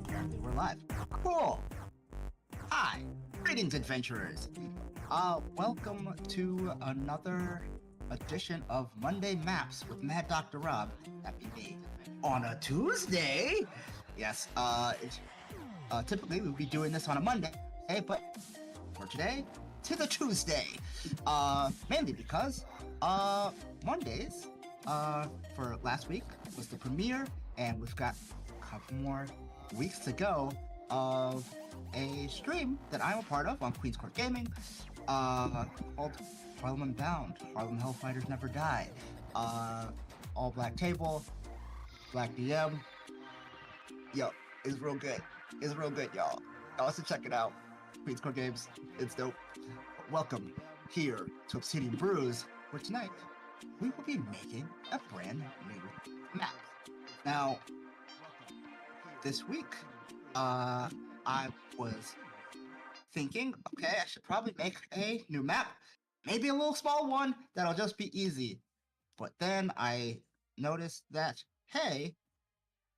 Apparently we're live. Cool. Hi, greetings, adventurers. Welcome to another edition of Monday Maps with Mad Dr. Rob. That be me. On a Tuesday. Yes. Typically we would be doing this on a Monday, but for today, to the Tuesday. Mainly because Mondays for last week was the premiere, and we've got a couple more weeks to go of a stream that I'm a part of on Queen's Court Gaming, called Harlem Unbound. Harlem Hellfighters Never Die. All black table, black DM. Yo, it's real good. It's real good, y'all. Y'all should check it out. Queen's Court Games, it's dope. Welcome here to Obsidian Brews, where tonight we will be making a brand new map. Now, this week, I was thinking, okay, I should probably make a new map. Maybe a little small one that'll just be easy. But then I noticed that, hey,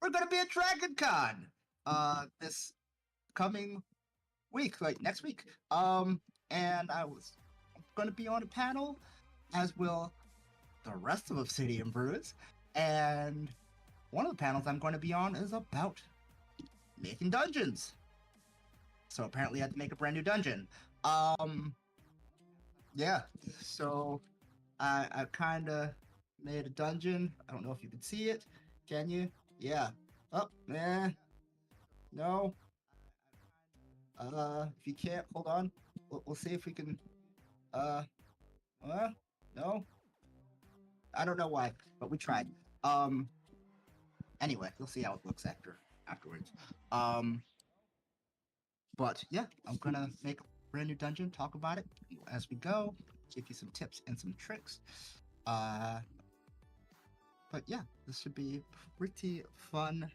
we're gonna be at Dragon Con this coming week, like next week. And I was gonna be on a panel, as will the rest of Obsidian Brews. And one of the panels I'm going to be on is about making dungeons. So apparently I had to make a brand new dungeon. Yeah, so I kind of made a dungeon. I don't know if you can see it. Can you? Yeah. Oh, nah. No. If you can't, hold on. We'll see if we can, no. I don't know why, but we tried. Anyway, we'll see how it looks afterwards. But yeah, I'm gonna make a brand new dungeon, talk about it as we go, give you some tips and some tricks. But yeah, this should be pretty fun.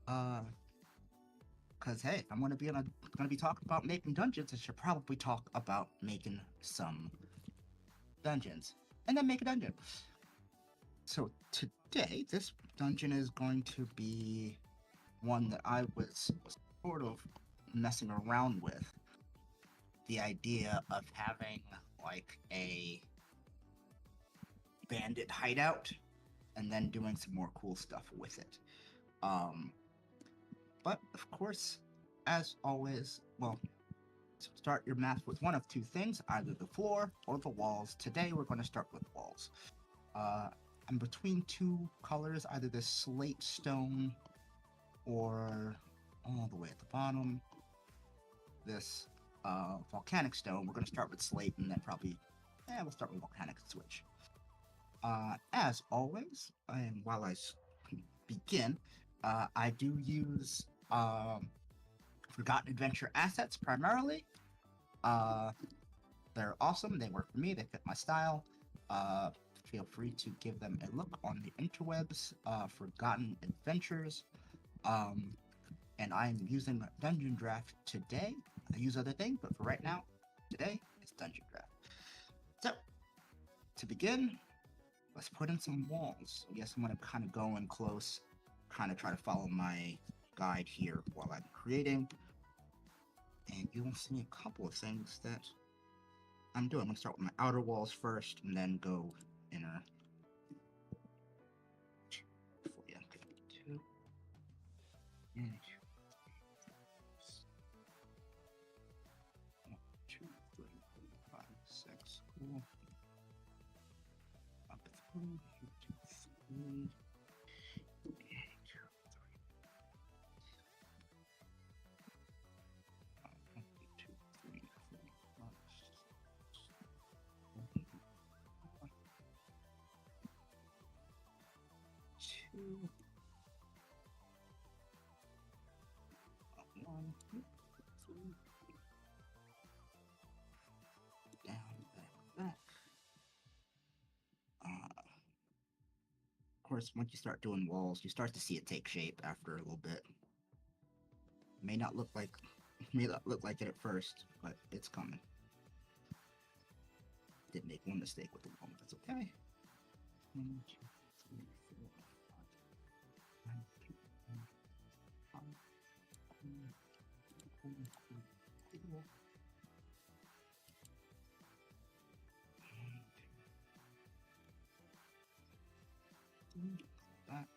Cause hey, I'm gonna be talking about making dungeons. I should probably talk about making some dungeons, and then make a dungeon. So today, this dungeon is going to be one that I was sort of messing around with. The idea of having like a bandit hideout and then doing some more cool stuff with it. But of course, as always, well, start your map with one of two things, either the floor or the walls. Today we're going to start with walls. I'm between two colors, either this slate stone or all the way at the bottom, this volcanic stone. We're going to start with slate and then probably, we'll start with volcanic and switch. As always, and while I begin, I do use Forgotten Adventure assets primarily. They're awesome. They work for me. They fit my style. Feel free to give them a look on the interwebs. Forgotten Adventures. And I'm using Dungeon Draft today. I use other things, but for right now, today is Dungeon Draft. So, to begin, let's put in some walls. I guess I'm going to kind of go in close, kind of try to follow my guide here while I'm creating, and you'll see a couple of things that I'm doing. I'm gonna start with my outer walls first, and then go inner. Yeah, two. And 1, 2, 3, 4, 5, 6. Cool. Up 3, 2, 3. 2, 1, 2, 3, down, back. Of course, once you start doing walls, you start to see it take shape after a little bit. May not look like it at first, but it's coming. Did make one mistake with the wall, but that's okay. 1, 2, 3, 4, 5, 9, 10, 5. Cool. Back.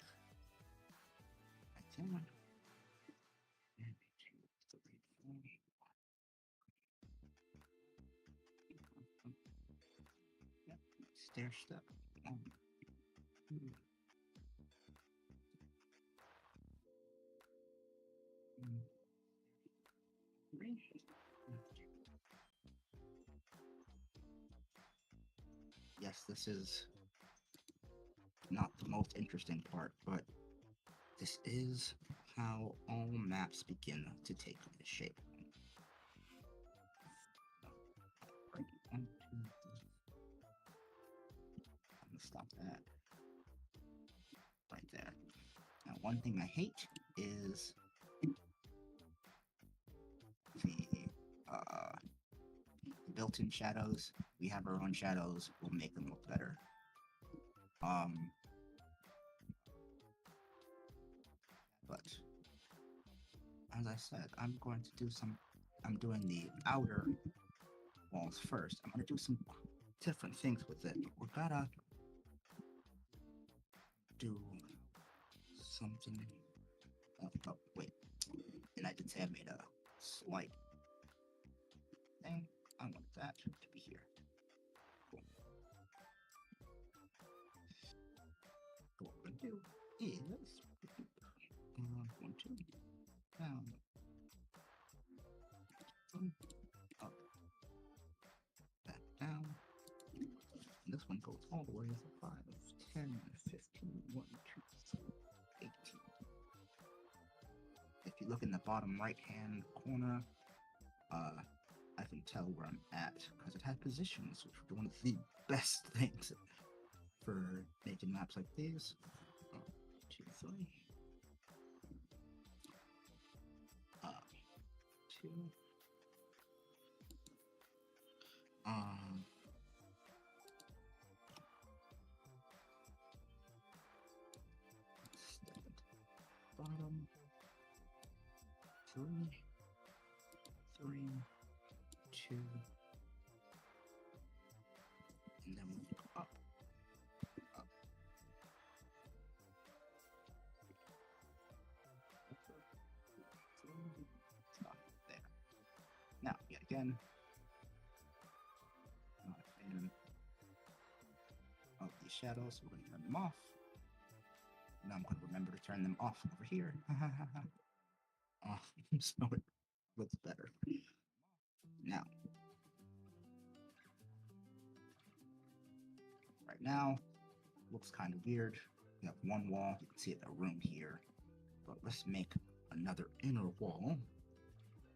10. 1, 2, 3, 4. Yep. Stair step. 1, 2, 3. Yes, this is not the most interesting part, but this is how all maps begin to take shape. Right, 1, 2, 3. I'm gonna stop that right there. Now, one thing I hate is the built-in shadows. We have our own shadows. We'll make them look better. But as I said, I'm doing the outer walls first. I'm gonna do some different things with it. We're gotta do something. Oh, wait. And I did say I made a slight thing. I want that to be here. Cool. So what we're gonna do is 1, 2, down, up, back down. And this one goes all the way to 5, 10, 15, 1, 2, 3, 18. If you look in the bottom right hand corner, I can tell where I'm at because it has positions, which are one of the best things for making maps like these. 1, 2, 3. 2. Bottom 3, 3, 2, and then we'll go up, up. Stop there. Now, yet again, not a fan of these shadows, so we're going to turn them off. Now I'm going to remember to turn them off over here. So it looks better. Now, right now, looks kind of weird. We have one wall, you can see it, a room here. But let's make another inner wall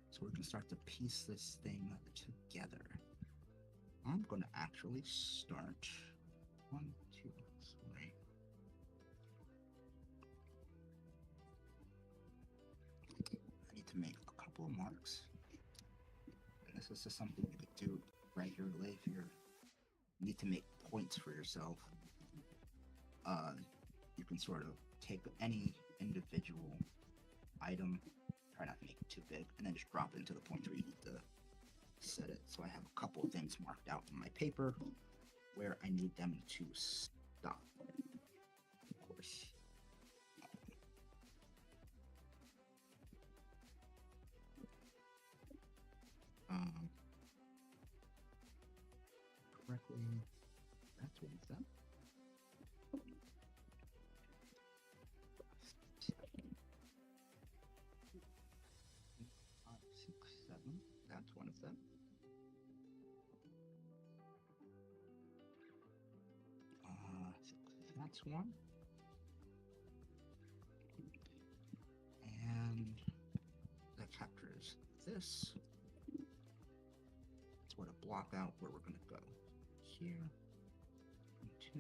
so we can start to piece this thing together. I'm going to actually start 1, 2, 3. I need to make a couple of marks. And this is just something you could do regularly if you need to make points for yourself. You can sort of take any individual item. Try not to make it too big, and then just drop it into the point where you need to set it. So I have a couple of things marked out on my paper where I need them to stop. Of course. Correctly. That's what it's done. 5, 6, 7. That's one of them. 6. That's one. And that captures this. It's what to block out where we're going to go. Here. 2.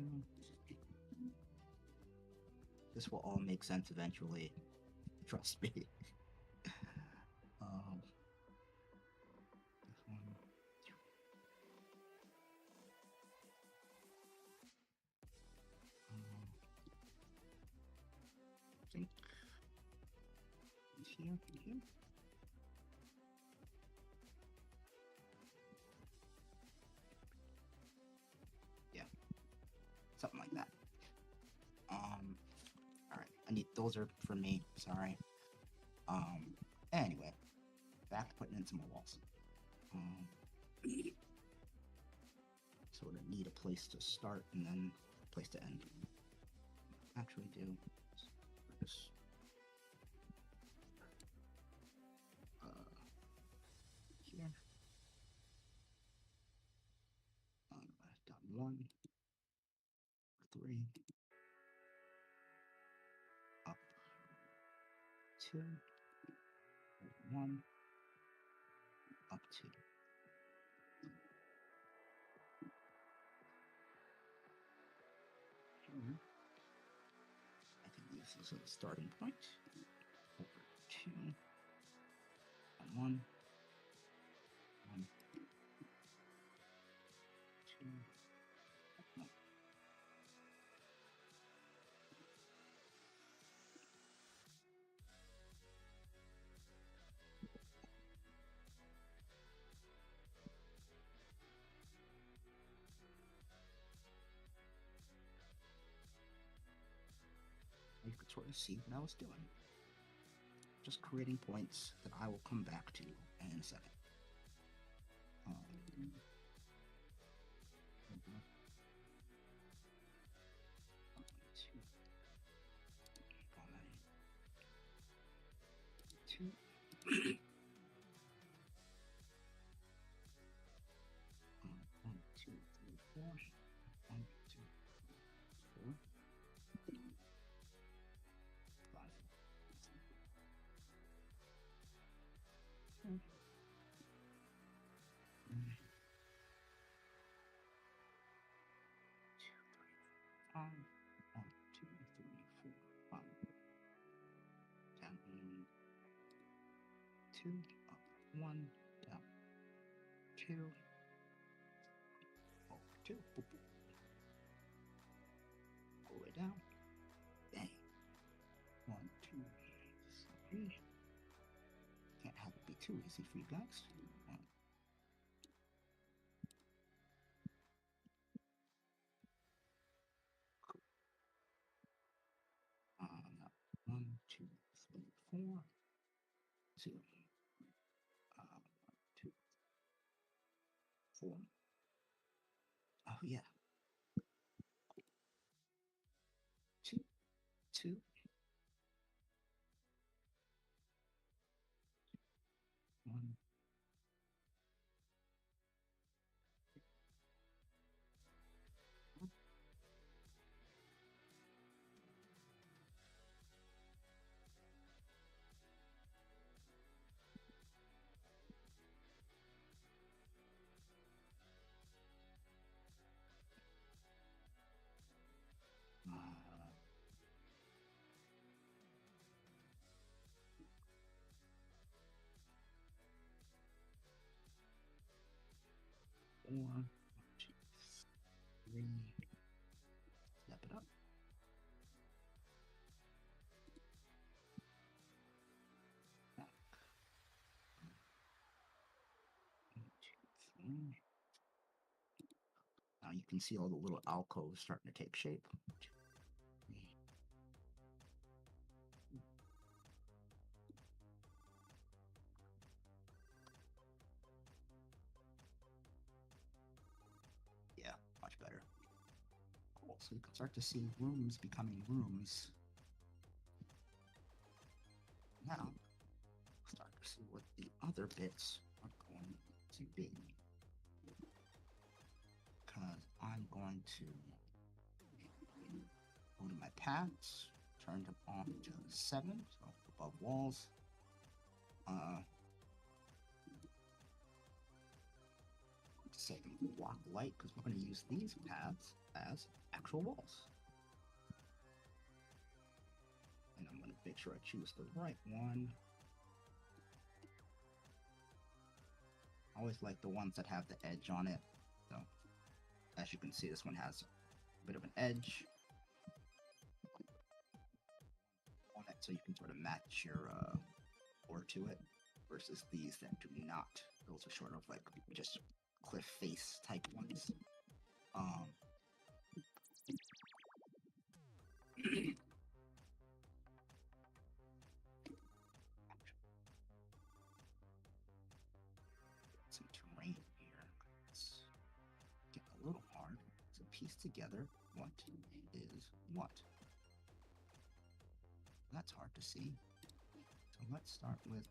This will all make sense eventually. Trust me. This one. I think here. Yeah, something like that. All right. Those are for me. Sorry. Anyway, back to putting in some more walls. Sort of need a place to start and then a place to end. Actually, do this. Here. Dot 1, 3, up, 2, 1, up 2. Here, I can use this as a starting point. 4, 2, 1, 1, 2, 1. You could sort of see what I was doing. Just creating points that I will come back to in a second. Two. 1, 2, 3, 4. 1, 2, 4. 5. 2, 3, 5. 1, 2, 3, 4, 5. Down 2, up 1, down 2, over 2, boop, boop. All the way down. Bang. 1, 2, 3. Can't have it be too easy for you guys. 1. Cool. Now 1, 2, 3, 4. 2. 2, 4. Oh yeah. 2, 2. 1. One, 2, 3. Step it up. Now you can see all the little alcoves starting to take shape. Yeah, much better. Cool. So you can start to see rooms becoming rooms. Now, start to see what the other bits are going to be. Because I'm going to go to my paths, turn them on to 7, so above walls. Set them to block light because we're going to use these paths as actual walls. And I'm going to make sure I choose the right one. I always like the ones that have the edge on it. So, as you can see, this one has a bit of an edge on it, so you can sort of match your ore to it, versus these that do not. Those are sort of like just cliff face type ones. Some terrain here. It's getting a little hard to piece together what is what. That's hard to see. So let's start with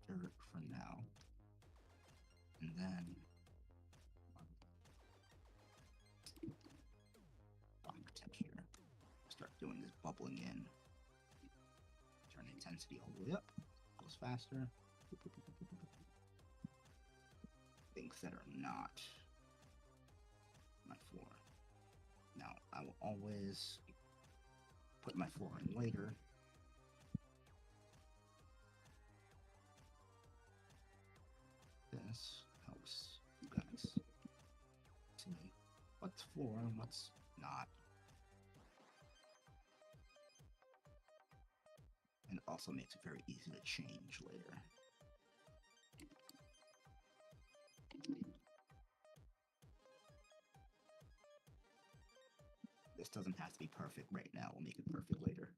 dirt for now. And then rock texture. Start doing this bubbling in. Turn intensity all the way up. Goes faster. Things that are not my floor. Now, I will always put my floor in later. This helps you guys see what's floor and what's not. And it also makes it very easy to change later. This doesn't have to be perfect right now. We'll make it perfect later.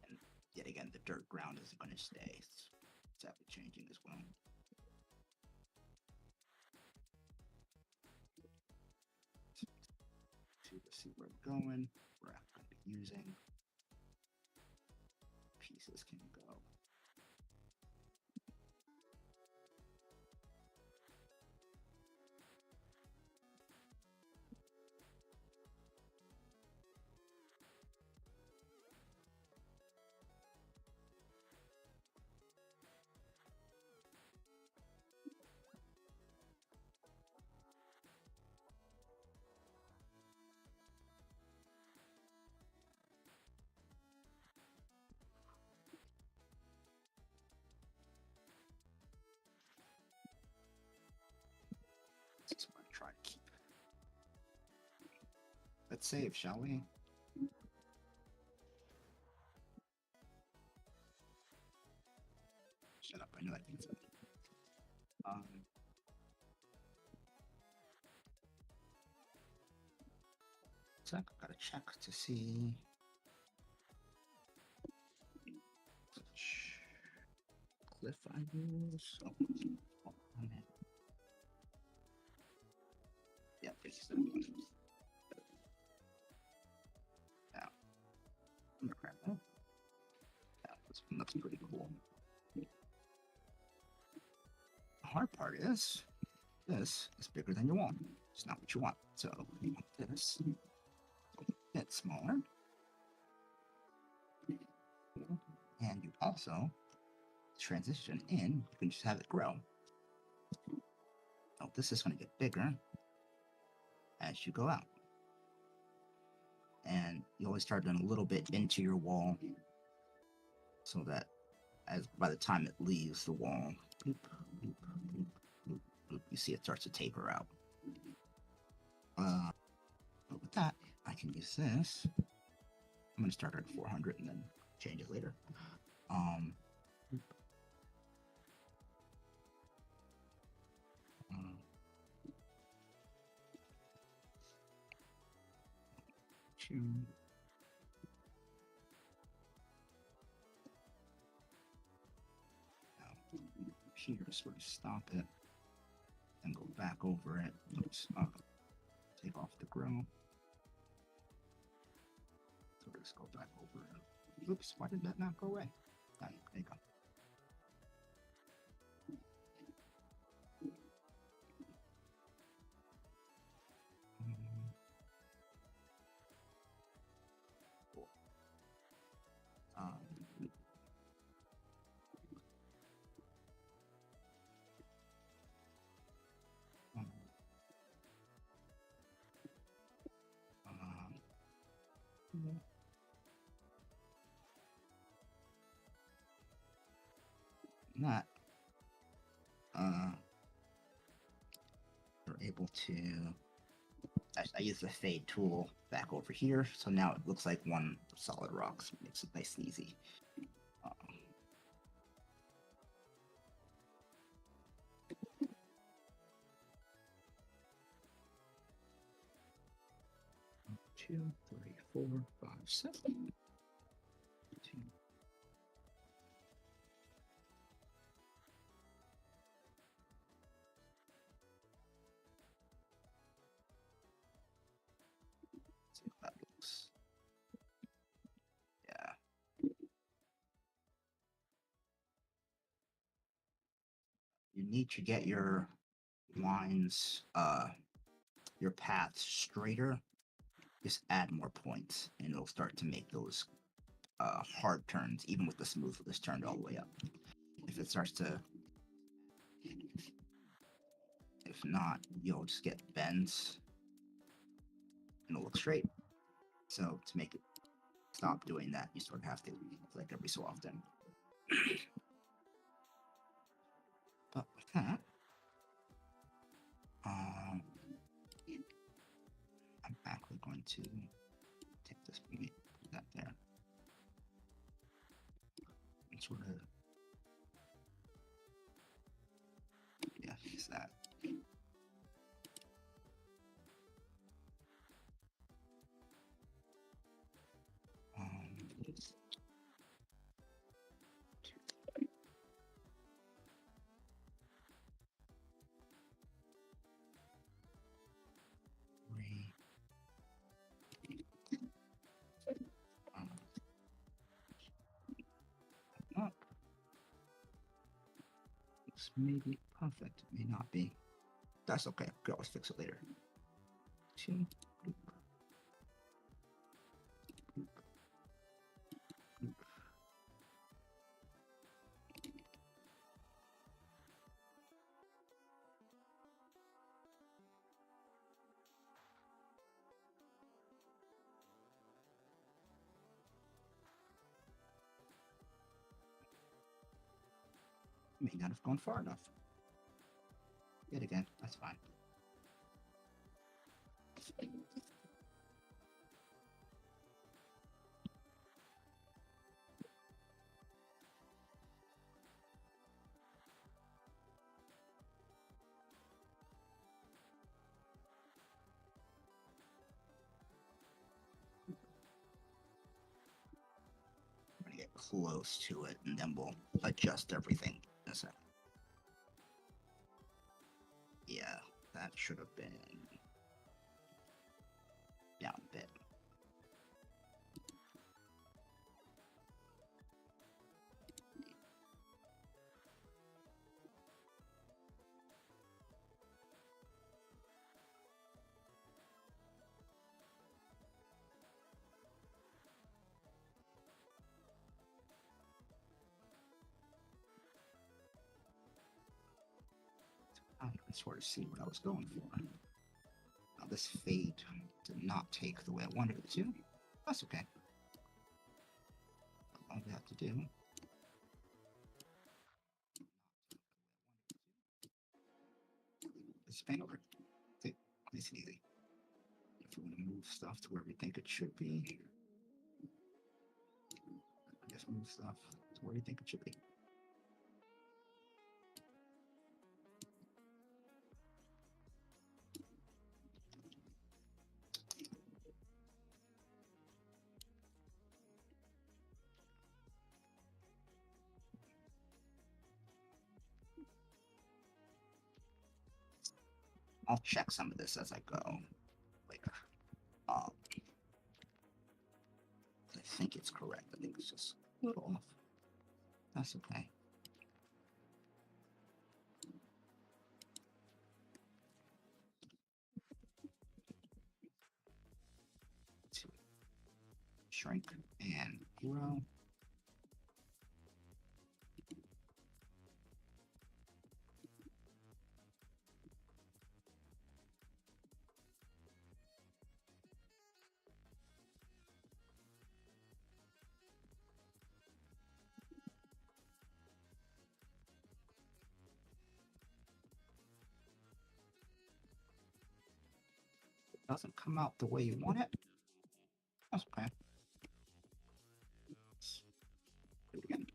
And yet again, the dirt ground isn't going to stay. It's exactly changing as well. To see where we're going, we're going to be using. Pieces can go. This is what I'm trying to keep. Let's save, shall we? Shut up, I know that means something. So I've got to check to see. Cliff I use. Oh, on it. Yeah, pretty simple. Now, I'm gonna grab that. Yeah, this one looks pretty cool. The hard part is, this is bigger than you want. It's not what you want. So you want this a bit smaller. And you also transition in, you can just have it grow. Now this is going to get bigger as you go out. And you always start doing a little bit into your wall so that by the time it leaves the wall, bloop, bloop, bloop, bloop, bloop, you see it starts to taper out. But with that, I can use this. I'm going to start at 400 and then change it later. Two. Now, here, sort of stop it, and go back over it. Oops, take off the grill. So just go back over it. Oops, why did that not go away? There you go. That we're able to. I use the fade tool back over here, so now it looks like one solid rock, so it makes it nice and easy. 2, 3, 4, 5, 7. 2. See how that looks. Yeah. You need to get your lines, your paths straighter. Just add more points, and it'll start to make those hard turns, even with the smoothness turned all the way up. If it starts to, if not, you'll just get bends, and it'll look straight. So to make it stop doing that, you sort of have to click every so often. But with that, I'm actually going to take this point, put that there, and sort of, yeah, use that. Looks maybe perfect, it may not be. That's okay, we can always fix it later. 2. May not have gone far enough. Yet again, that's fine. I'm gonna get close to it, and then we'll adjust everything in a second. Yeah, that should have been down a bit. I can sort of see what I was going for. Now this fade did not take the way I wanted it to. That's okay. All we have to do is paint over. Okay, nice and easy. If we want to move stuff to where we think it should be, just move stuff to where you think it should be. I'll check some of this as I go later. I think it's correct. I think it's just a little off. That's okay. Shrink and grow. Doesn't come out the way you want it. That's okay. Do it again.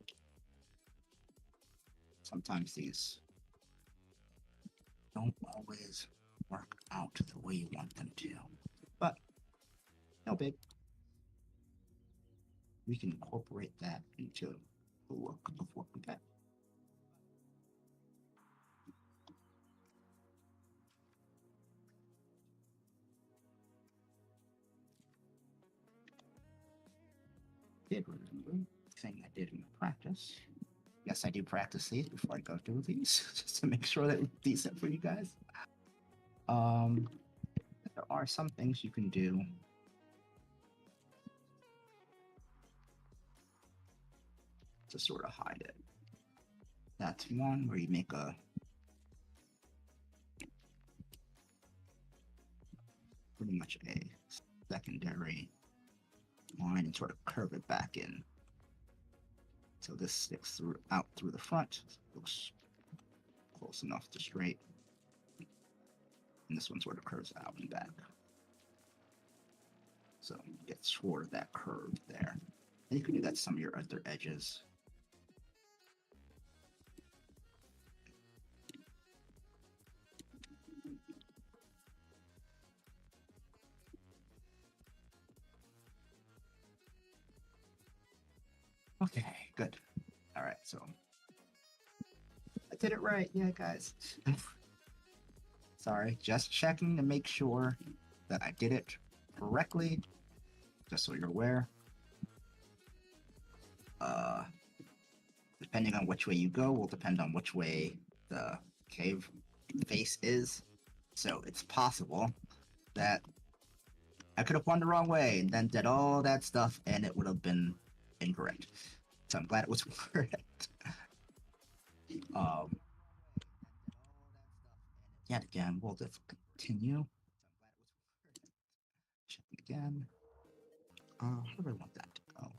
Sometimes these don't always work out the way you want them to, but no big. We can incorporate that into the look of what we get. Did remember the thing I did in practice. Yes, I do practice these before I go through these, just to make sure that it's decent for you guys. There are some things you can do to sort of hide it. That's one where you make a pretty much a secondary line and sort of curve it back in. So this sticks out through the front, looks close enough to straight. And this one sort of curves out and back. So you get sort of that curve there. And you can do that to some of your other edges. Okay, good. All right, so I did it right. Yeah, guys. Sorry, just checking to make sure that I did it correctly, just so you're aware. Depending on which way you go will depend on which way the cave face is. So it's possible that I could have won the wrong way and then did all that stuff and it would have been incorrect. So I'm glad it was correct. Yet again, we'll just continue. Check again. How do I want that to go?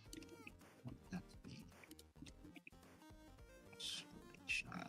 I want that to be a straight shot.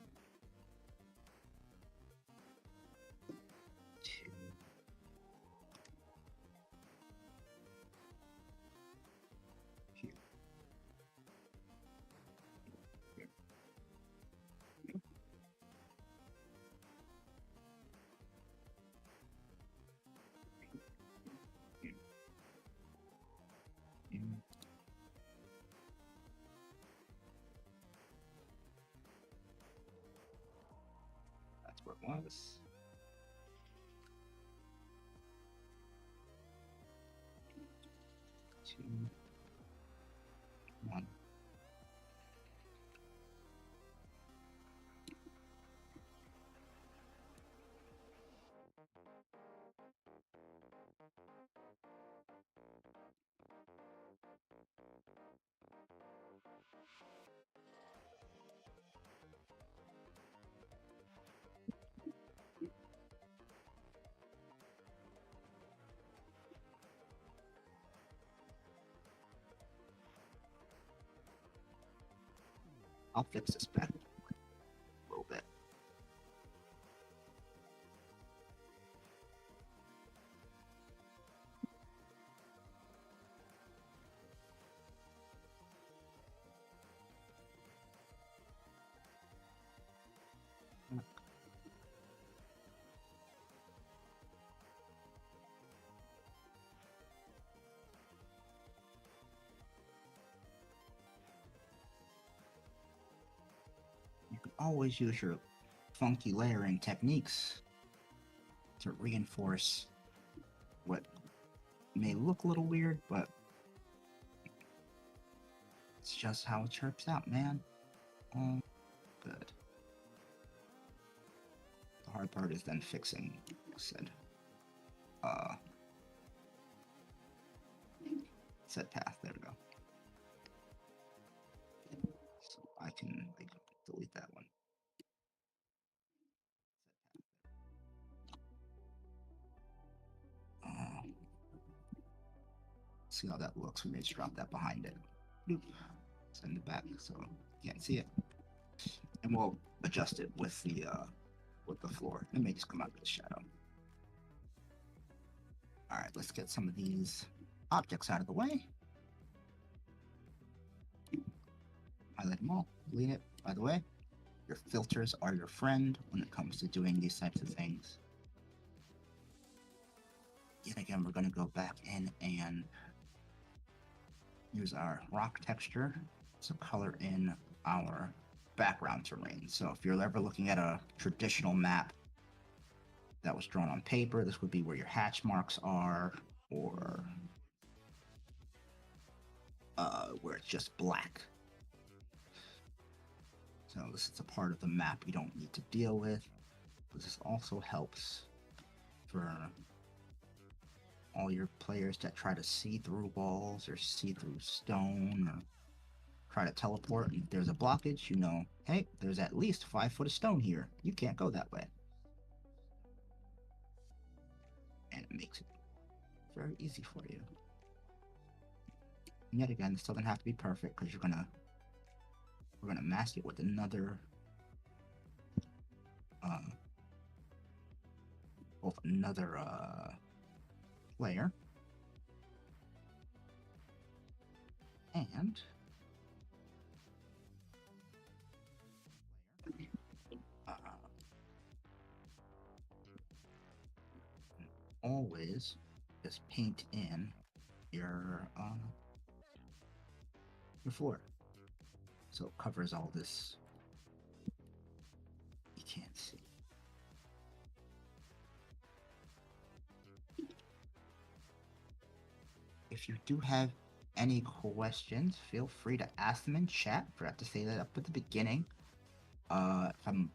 That's where it was. Two, one. I'll fix this back a little bit. always use your funky layering techniques to reinforce what may look a little weird, but it's just how it chirps out, man. Oh, good. The hard part is then fixing, like I said, set path. There we go. So I can like delete that one. See how that looks. We may just drop that behind it. Boop. Send it back so you can't see it. And we'll adjust it with the floor. It may just come out of the shadow. All right, let's get some of these objects out of the way. Highlight them all, delete it. By the way, your filters are your friend when it comes to doing these types of things. Yet again, we're going to go back in and use our rock texture to color in our background terrain. So if you're ever looking at a traditional map that was drawn on paper, this would be where your hatch marks are, or where it's just black. So this is a part of the map you don't need to deal with. This also helps for all your players that try to see through walls or see through stone or try to teleport. And if there's a blockage, you know, hey, there's at least 5 foot of stone here. You can't go that way. And it makes it very easy for you. And yet again, this doesn't have to be perfect because we're gonna mask it with another layer. And always just paint in your floor, so it covers all this you can't see. If you do have any questions, feel free to ask them in chat. Forgot to say that up at the beginning. If I'm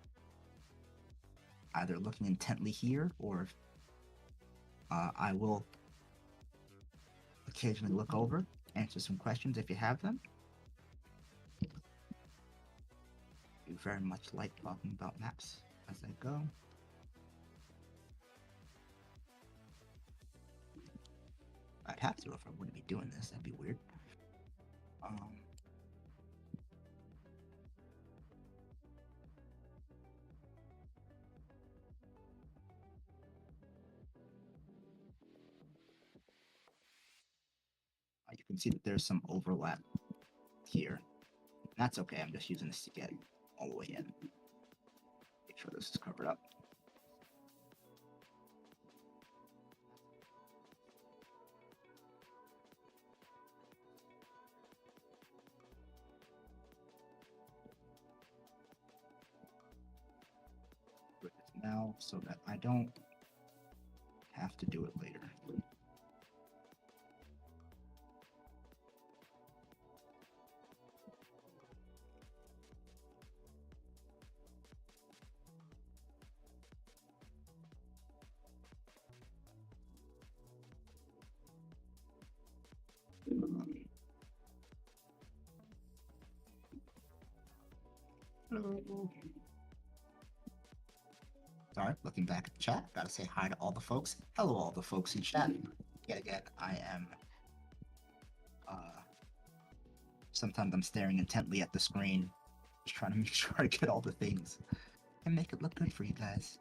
either looking intently here, or if, I will occasionally look over, answer some questions if you have them. I very much like talking about maps as I go. I'd have to if I wouldn't be doing this. That'd be weird. You can see that there's some overlap here. That's okay. I'm just using this to get all the way in. Make sure this is covered up. Put it now so that I don't have to do it later. Hello. Sorry, looking back at the chat, gotta say hi to all the folks. Hello, all the folks in chat. Yet again, I am. Sometimes I'm staring intently at the screen, just trying to make sure I get all the things and make it look good for you guys.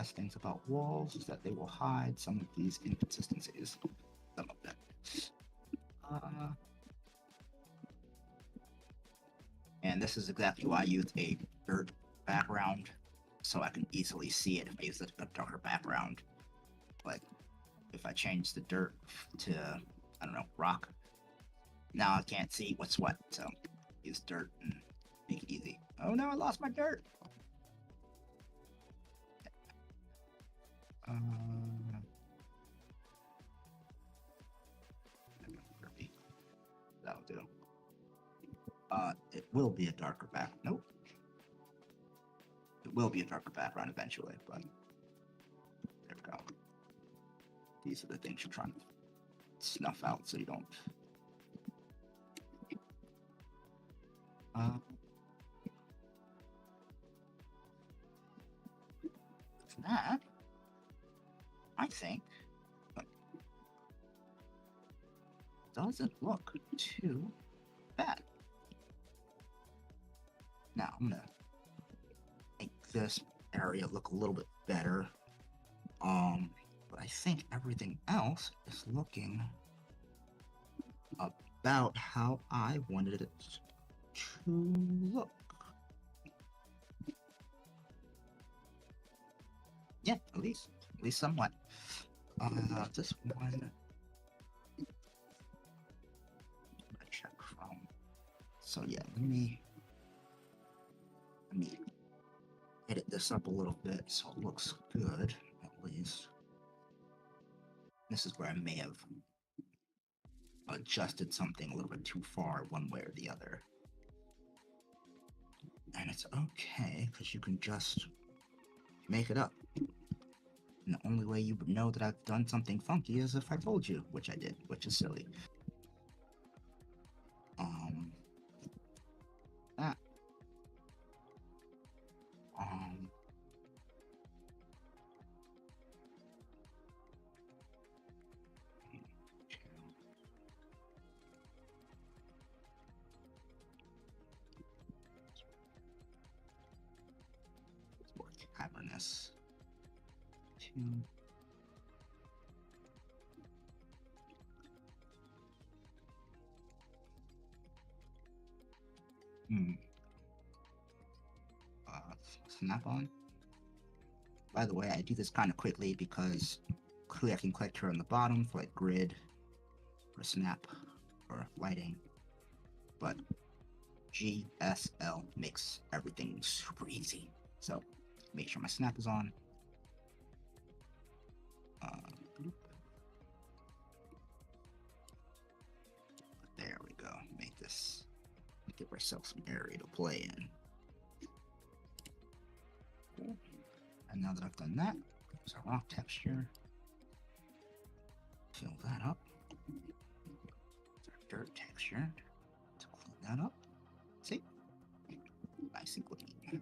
best things about walls is that they will hide some of these inconsistencies. Some of them. And this is exactly why I used a dirt background, so I can easily see it if I use a darker background. Like, if I change the dirt to, I don't know, rock, now I can't see what's what, so use dirt and make it easy. Oh no, I lost my dirt! That'll do. It will be a darker back. Nope. It will be a darker background eventually, but there we go. These are the things you're trying to snuff out so you don't. That, I think, doesn't look too bad. Now I'm gonna make this area look a little bit better. But I think everything else is looking about how I wanted it to look. Yeah, at least somewhat. This one. Check from. So yeah, let me edit this up a little bit so it looks good, at least. This is where I may have adjusted something a little bit too far one way or the other. And it's okay, because you can just make it up. And the only way you would know that I've done something funky is if I told you, which I did, which is silly. That. More cavernous. Two. Snap on. By the way, I do this kind of quickly because clearly I can click here on the bottom for like grid or snap or lighting, but GSL makes everything super easy. So make sure my snap is on. There we go. Give ourselves some area to play in. Cool. And now that I've done that, there's a rock texture. Fill that up. There's our dirt texture to clean that up. See? Nice and clean.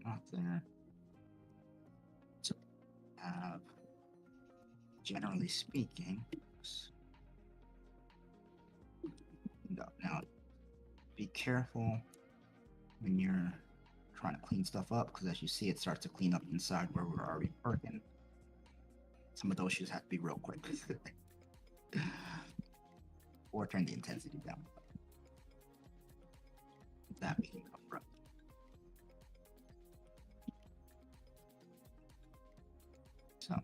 Not there. So, generally speaking, now be careful when you're trying to clean stuff up, because as you see, it starts to clean up inside where we're already working. Some of those shoes have to be real quick. Or turn the intensity down. That we can come from. So,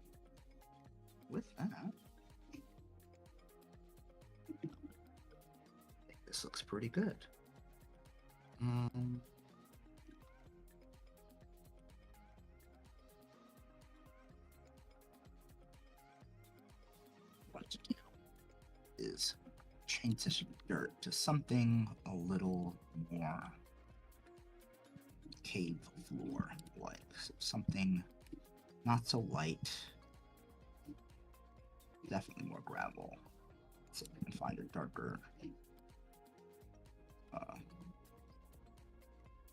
with that, I think this looks pretty good. What to do is change this dirt to something a little more cave floor like, so something not so light, definitely more gravel. So we can find a darker.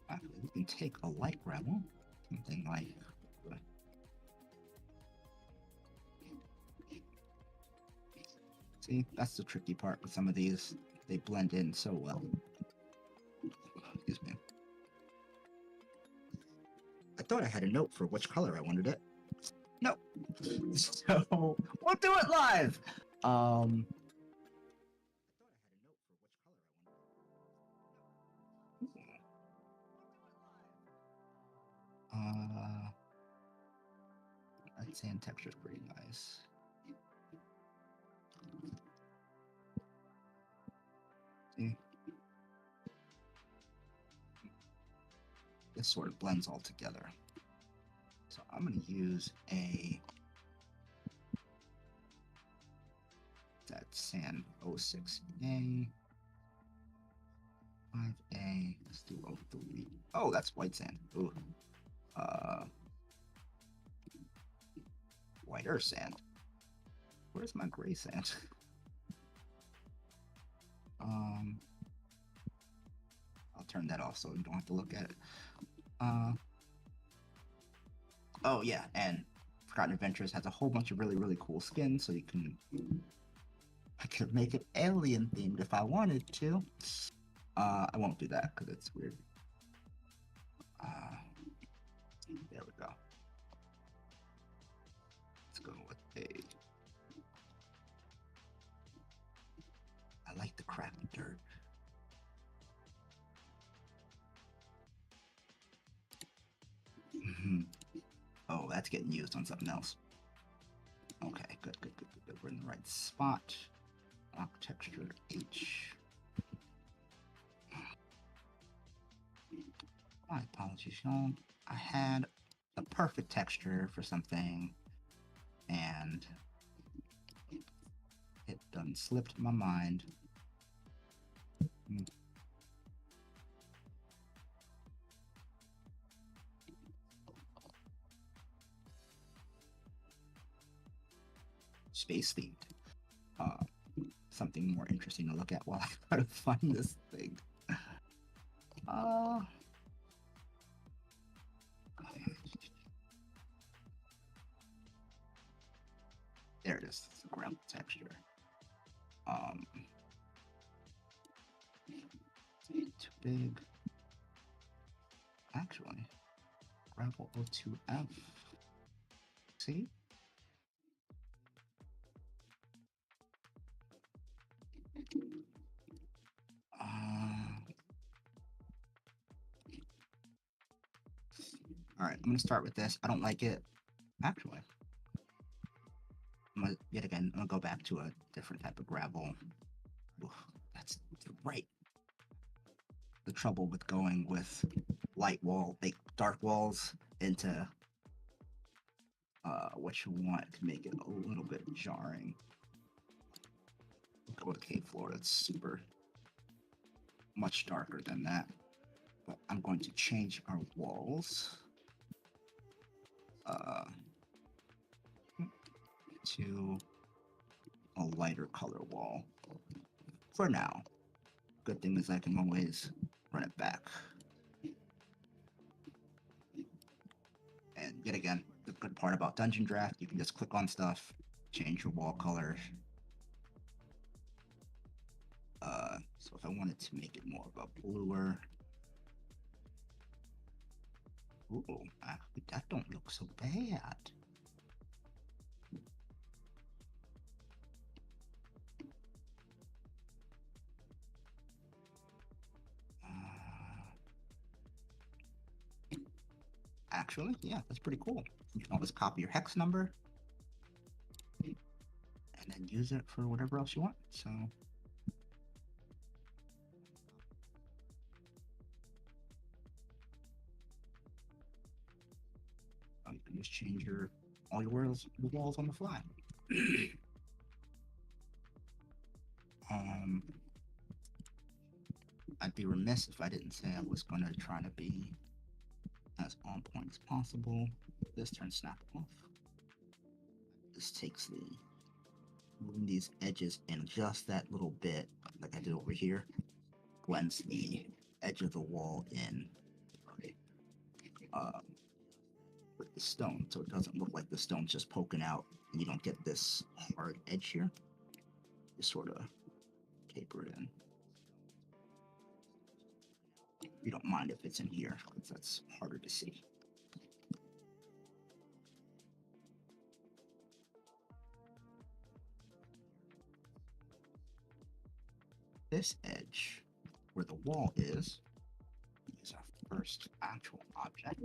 Actually, we can take a light gravel, something like. See, that's the tricky part with some of these. They blend in so well. Excuse me. thought I had a note for which color I wanted it. No. So we'll do it live. That sand texture is pretty nice. See? This sort of blends all together. So I'm going to use that sand 06A, 5A, let's do 03. Oh, that's white sand. Ooh. Whiter sand. Where's my gray sand? I'll turn that off so you don't have to look at it. Oh yeah, and Forgotten Adventures has a whole bunch of really, really cool skins, so I could make it alien themed if I wanted to. I won't do that because it's weird. There we go. Let's go with I like the crappy dirt. Oh, that's getting used on something else. Okay, good. We're in the right spot. Rock texture H. My apologies, y'all. I had a perfect texture for something, and it done slipped my mind. Space themed. Something more interesting to look at while I try to find this thing. There it is. It's a gravel texture. Too big. Actually, gravel O2F. See? Alright, I'm gonna start with this. I don't like it. Actually, I'm gonna go back to a different type of gravel. Oof, that's right. The trouble with going with dark walls into what you want to make it a little bit jarring. Go with cave floor. That's super much darker than that. But I'm going to change our walls to a lighter color wall for now. Good thing is I can always run it back. And yet again, the good part about Dungeon Draft, you can just click on stuff, change your wall color. So if I wanted to make it more of a bluer, ooh, actually that don't look so bad. Actually, yeah, that's pretty cool. You can always copy your hex number and then use it for whatever else you want. So you can just change all your walls on the fly. I'd be remiss if I didn't say I was going to try to be as on point as possible. This turns snap off. This takes moving these edges in just that little bit, like I did over here, blends the edge of the wall in with the stone, so it doesn't look like the stone's just poking out, and you don't get this hard edge here. Just sort of taper it in. You don't mind if it's in here, because that's harder to see. this edge, where the wall is our first actual object.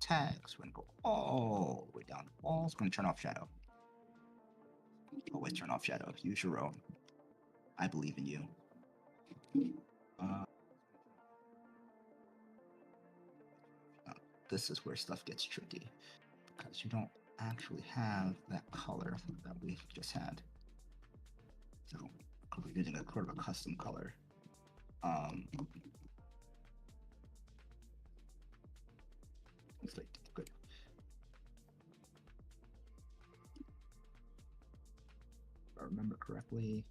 Tags, we're gonna go all the way down the walls. We're gonna turn off shadow. Always turn off shadow. Use your own. I believe in you. This is where stuff gets tricky because you don't actually have that color that we just had. So we're using a sort of a custom color. It's like good. If I remember correctly,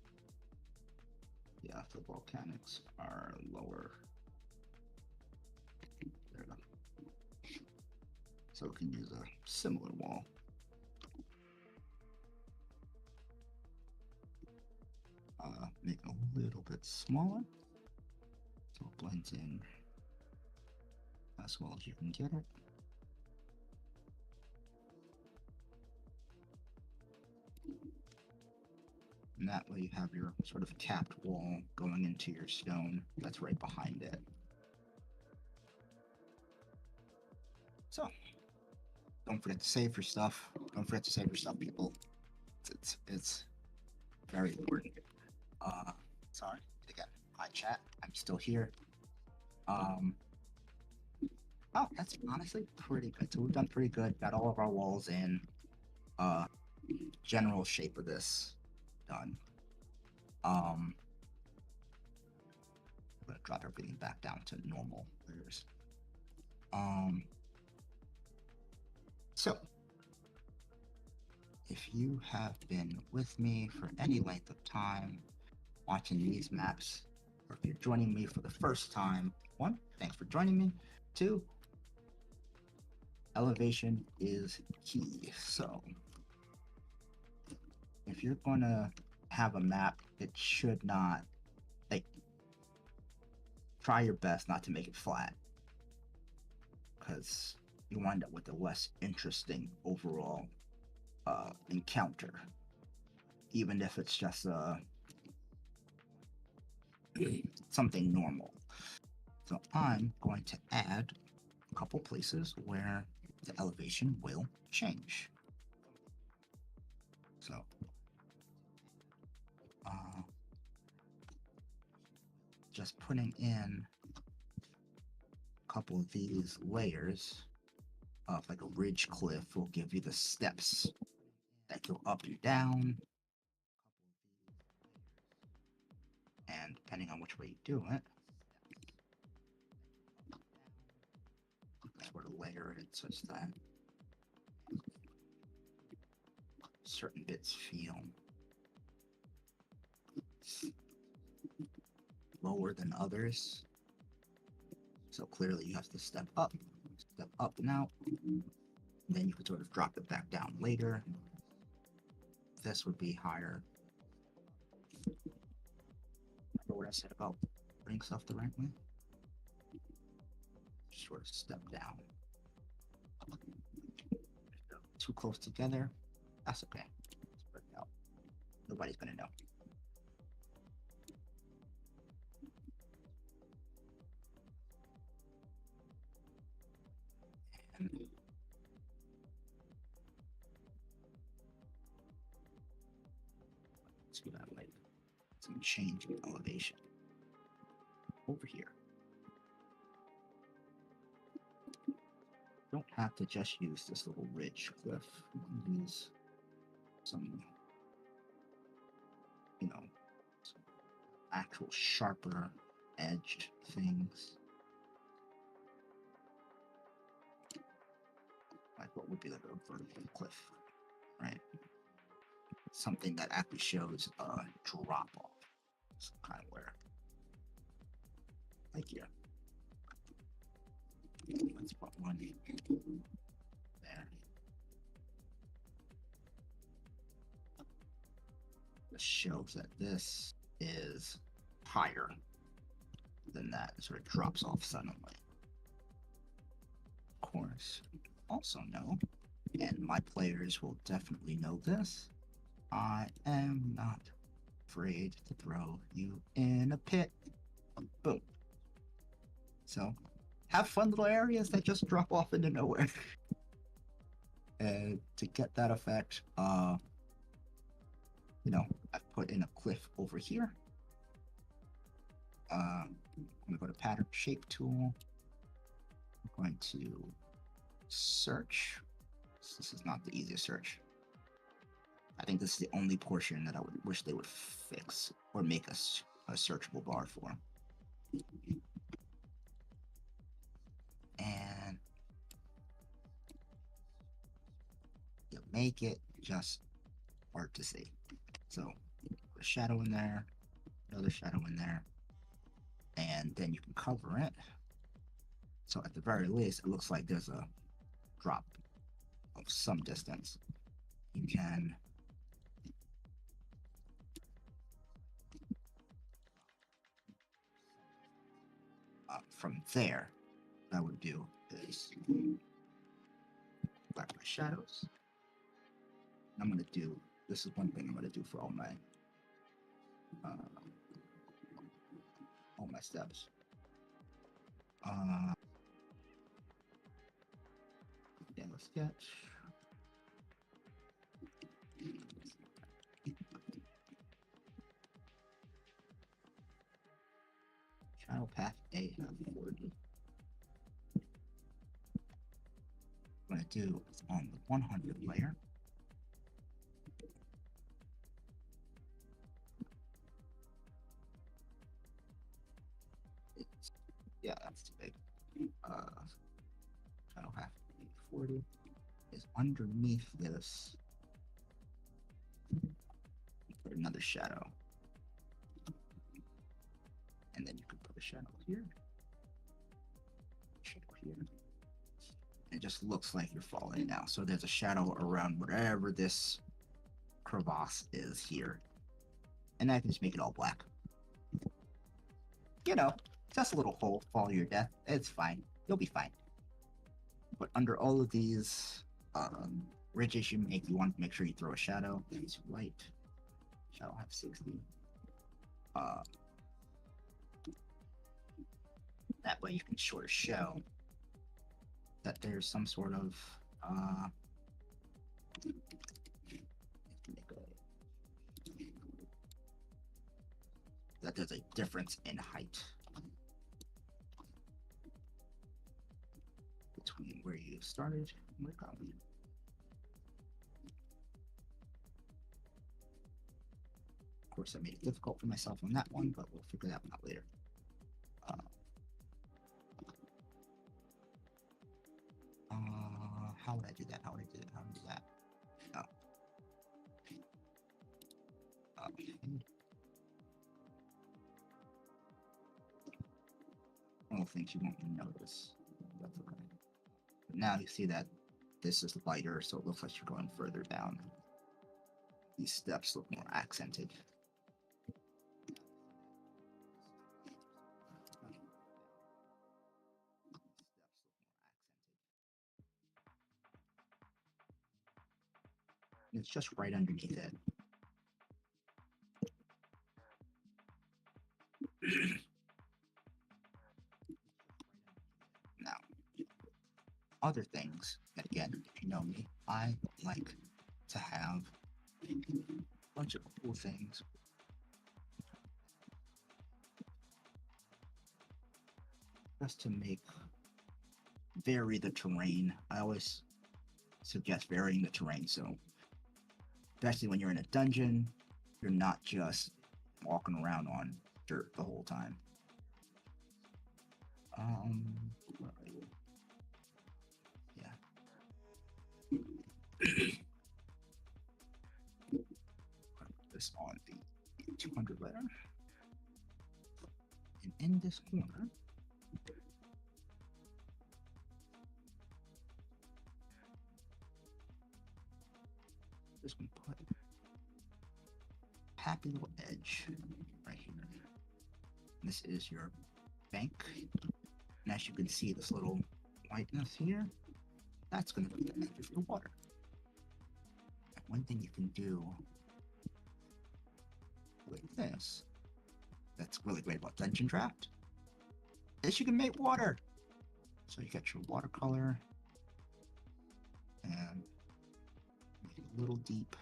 yeah, the volcanics are lower. There we go. So we can use a similar wall. Make it a little bit smaller so it blends in as well as you can get it. And that way you have your sort of capped wall going into your stone that's right behind it. So, don't forget to save your stuff. Don't forget to save your stuff, people. It's very important. Sorry, again, hi chat, I'm still here. Oh, that's honestly pretty good. So we've done pretty good. Got all of our walls in. General shape of this done. I'm gonna drop everything back down to normal layers. So if you have been with me for any length of time watching these maps, or if you're joining me for the first time, 1, thanks for joining me. 2, elevation is key. So if you're gonna have a map, it should not, like, try your best not to make it flat, because you wind up with a less interesting overall encounter, even if it's just something normal. So I'm going to add a couple places where the elevation will change. So just putting in a couple of these layers of like a ridge cliff will give you the steps that go up and down. And depending on which way you do it, sort of layer it such that certain bits feel lower than others. So clearly you have to step up now. Then you can sort of drop it back down later. This would be higher. Remember what I said about putting stuff the right way? Just sort of step down. Too close together, that's okay. Spread it out. Nobody's gonna know. And let's do that like some change in elevation over here. Don't have to just use this little ridge cliff. Use some, you know, some actual sharper edged things. Like what would be like a vertical cliff, right? Something that actually shows a drop off. Some kind of where, like here. Let's put one there. This shows that this is higher than that. It sort of drops off suddenly. Of course, also know, and my players will definitely know this, I am not afraid to throw you in a pit. Boom. So have fun little areas that just drop off into nowhere. And to get that effect, you know, I've put in a cliff over here. I'm gonna go to pattern shape tool. I'm going to search. This is not the easiest search. I think this is the only portion that I would wish they would fix or make a searchable bar for. And you make it just hard to see. So put a shadow in there, another shadow in there, and then you can cover it. So at the very least, it looks like there's a drop of some distance. You can from there, what I would do is black my shadows. I'm gonna do, this is one thing I'm gonna do for all my steps. Let's sketch. Channel path A have 40. What I'm gonna do is on the 100 layer. Yeah, that's too big. Channel path A 40 is underneath this. Put another shadow. And then you can put a shadow here. Shadow here. It just looks like you're falling now. So there's a shadow around whatever this crevasse is here. And I can just make it all black. You know, just a little hole, fall to your death. It's fine. You'll be fine. But under all of these ridges you make, you want to make sure you throw a shadow. It's white. Shadow have 60. That way you can sort of show that there's some sort of that there's a difference in height between where you started and where you got. Of course, I made it difficult for myself on that one, but we'll figure that one out later. How would I do that? How would I do that? How would I do that? One of the things you won't notice. That's okay. But now you see that this is lighter, so it looks like you're going further down. These steps look more accented. It's just right underneath it. Now, other things, and again, if you know me, I like to have a bunch of cool things. Just to vary the terrain. I always suggest varying the terrain, so especially when you're in a dungeon, you're not just walking around on dirt the whole time. Yeah. Put this on the 200 layer. And in this corner, just gonna put a happy little edge right here. This is your bank. And as you can see, this little whiteness here, that's going to be the edge of your water. And one thing you can do with this that's really great about Dungeon Draft is you can make water. So you get your watercolor and make it a little deep,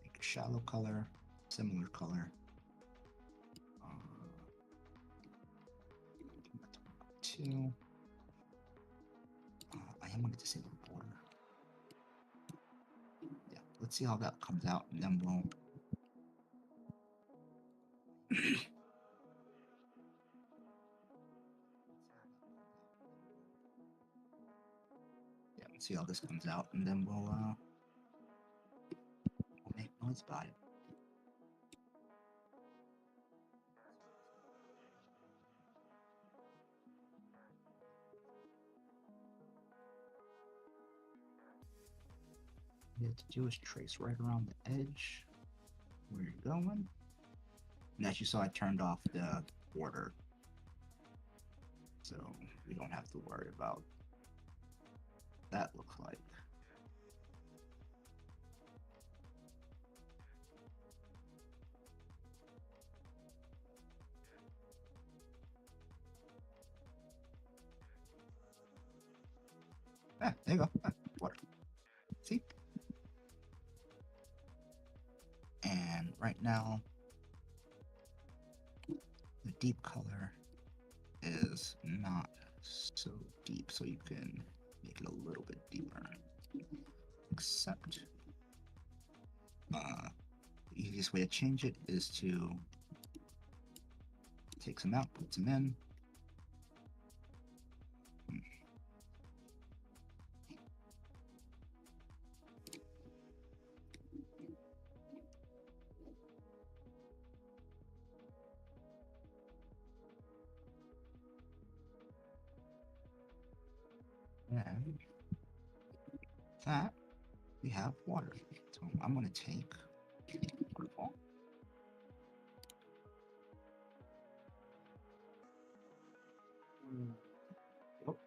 make a shallow color, similar color. Two. I am going to disable the border. Yeah, let's see how that comes out, and then we'll. Yeah, let's see how this comes out, and then we'll make noise about it. What you have to do is trace right around the edge where you're going. And as you saw, I turned off the border, so we don't have to worry about that looks like. Ah, there you go. Ah, water. See? And right now, the deep color is not so deep, so you can make it a little bit deeper. Except, the easiest way to change it is to take some out, put some in. And that we have water. So I'm going to take waterfall. Oh.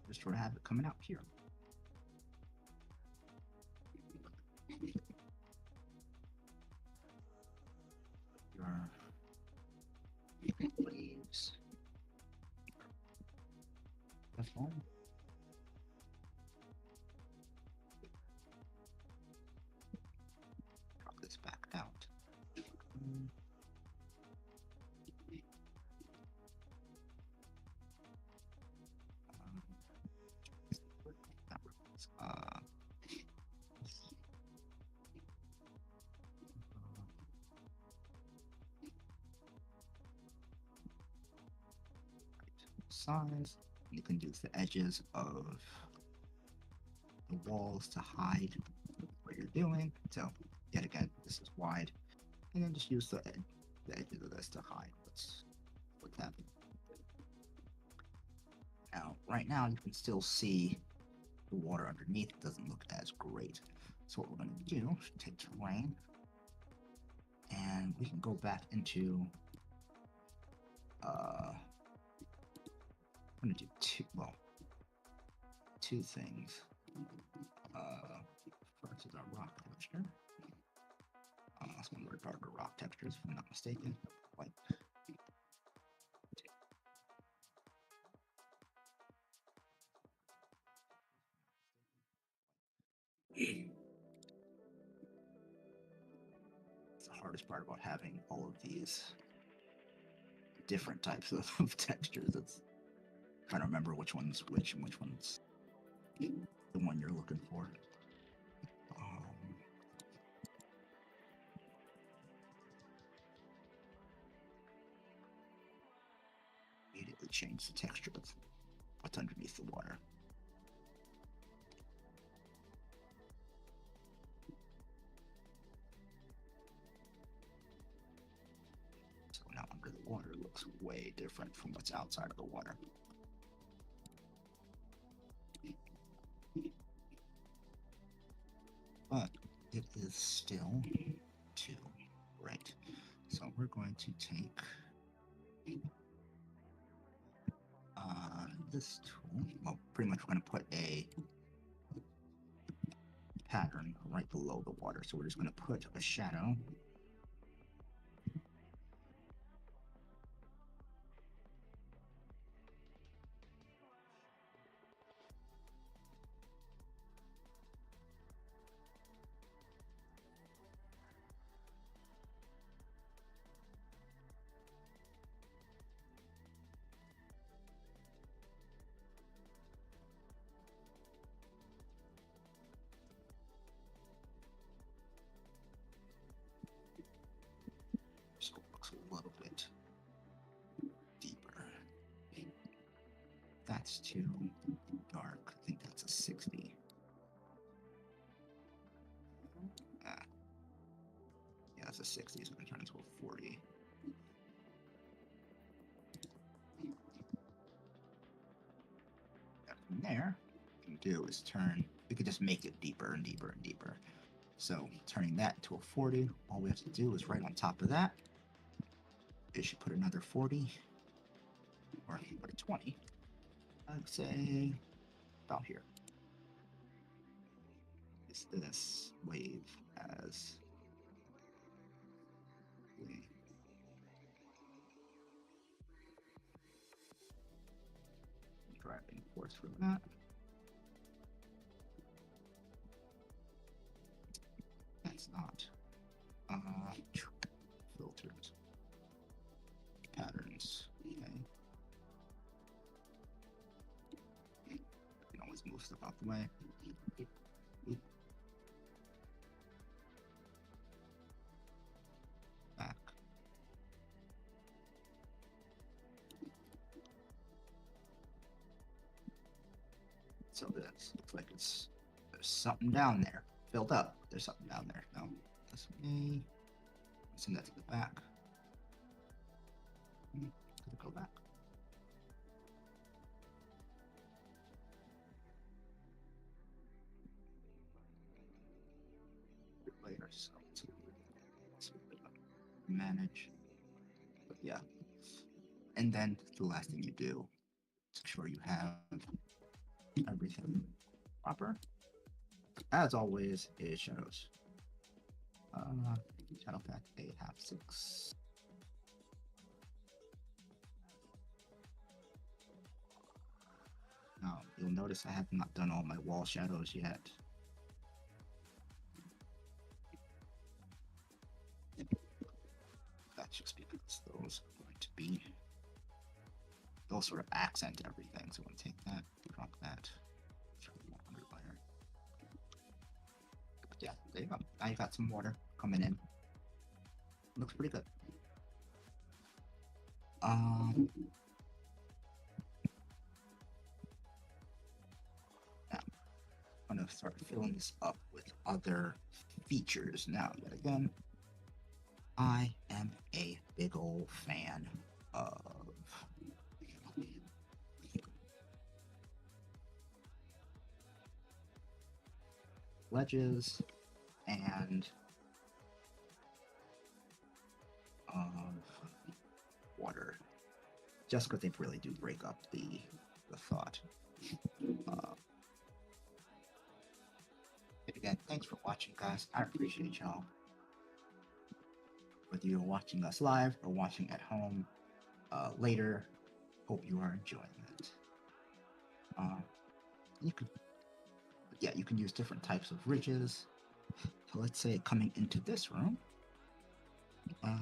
Just sort of have it coming out here. Your waves. That's all. Drop this back out. Size. You can use the edges of the walls to hide what you're doing. So yet again, this is wide, and then just use the edges of this to hide what's happening. Now, right now, you can still see the water underneath. It doesn't look as great. So what we're going to do is take terrain, and we can go back into. I'm going to do two things. First is our rock texture. That's one of our darker rock textures, if I'm not mistaken. White. It's the hardest part about having all of these different types of textures. It's trying to remember which one's which and which one's the one you're looking for. Immediately change the texture of what's underneath the water. So now under the water looks way different from what's outside of the water. But it is still 2, right? So we're going to take this tool. Well, pretty much we're going to put a pattern right below the water. So we're just going to put a shadow. So it looks a little bit deeper. That's too dark. I think that's a 60. Yeah, that's a 60. It's going to turn into a 40. And from there, what we can do is we could just make it deeper and deeper and deeper. So turning that to a 40, all we have to do is right on top of that, it should put another 40, or put a 20. I'd say about here. Is this wave as driving force for that. That's not filters, patterns. Okay, you can always move stuff out the way. Back. So this looks like there's something down there filled up. There's something down there. No, that's me. Send that to the back. Go back. Layer, so manage. But yeah, and then the last thing you do is make sure you have everything proper. As always, is shadows. Shadow pack 8.5/6. Now you'll notice I have not done all my wall shadows yet. That's just because those are going to be, they'll sort of accent everything. So I'm going to take that, drop that, show the 100 layer. But yeah, there you go. Now you got some water coming in. Looks pretty good. Now, I'm going to start filling this up with other features now. Yet again, I am a big old fan of ledges and water, just because they really do break up the thought. Again, thanks for watching, guys. I appreciate y'all. Whether you're watching us live or watching at home later, hope you are enjoying it. You can use different types of ridges. So let's say coming into this room, yeah.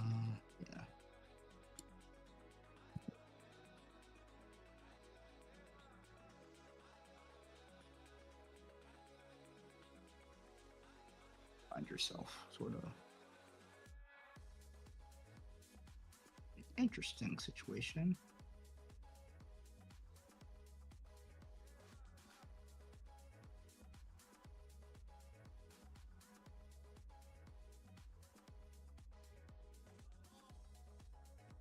Find yourself sort of an interesting situation.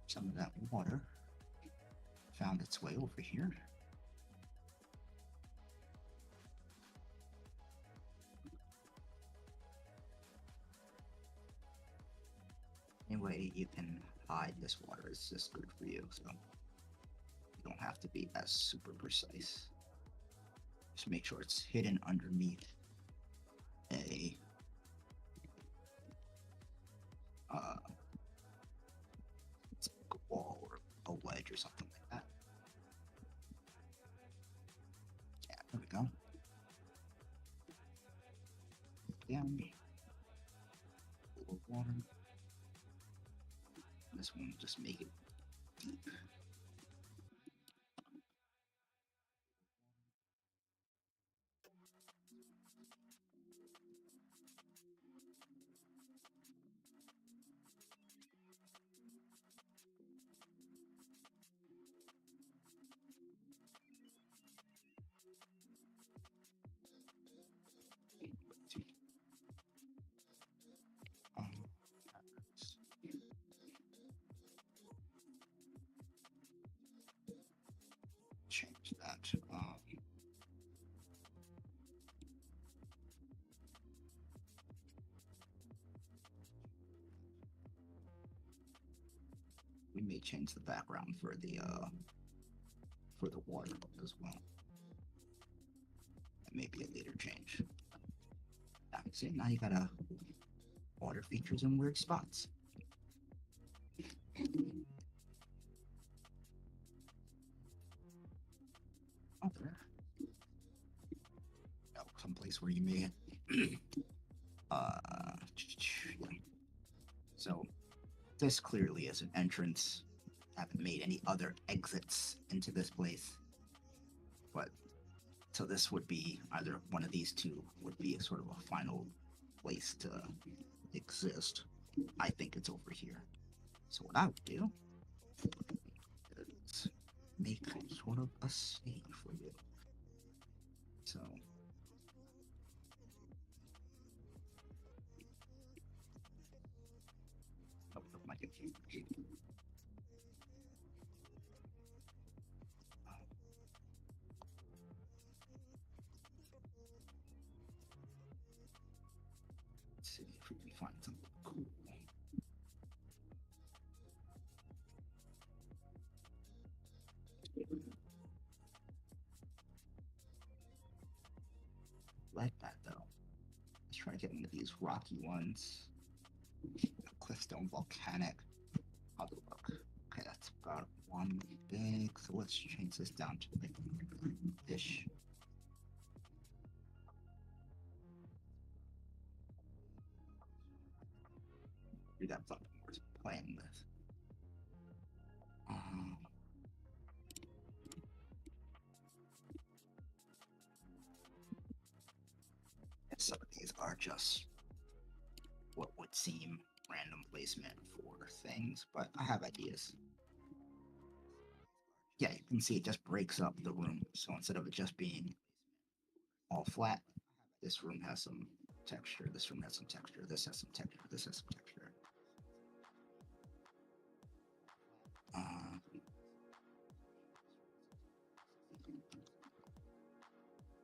Some of that water found its way over here. Any way you can hide this water is just good for you, so you don't have to be as super precise. Just make sure it's hidden underneath a Down. A little water. This one will just make it deep. Change that. We may change the background for the water as well. That may be a later change. See, now you got water features in weird spots. Oh, there. Oh, someplace where you may. Yeah. So, this clearly is an entrance. I haven't made any other exits into this place, but so this would be either one of these two would be a sort of a final place to exist. I think it's over here. So what I would do is make sort of a stage for you. So my computer. Let's see if we can find something cool. Like that though. Let's try to get one of these rocky ones. Cliffstone volcanic. I'll do look. Okay, that's about one big. So let's change this down to like ish. We got something worth playing with. Some of these are just what would seem random placement for things, but I have ideas. Yeah, you can see it just breaks up the room. So instead of it just being all flat, this room has some texture, this room has some texture, this has some texture, this has some texture.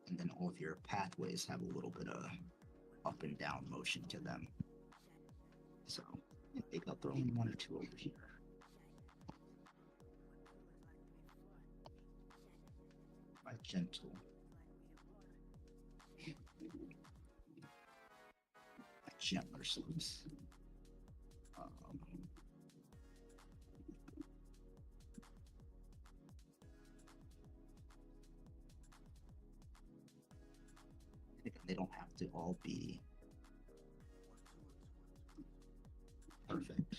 And then all of your pathways have a little bit of up and down motion to them. So maybe I'll throw in one or two over here. My gentle. My gentler slopes. They don't have to all be perfect.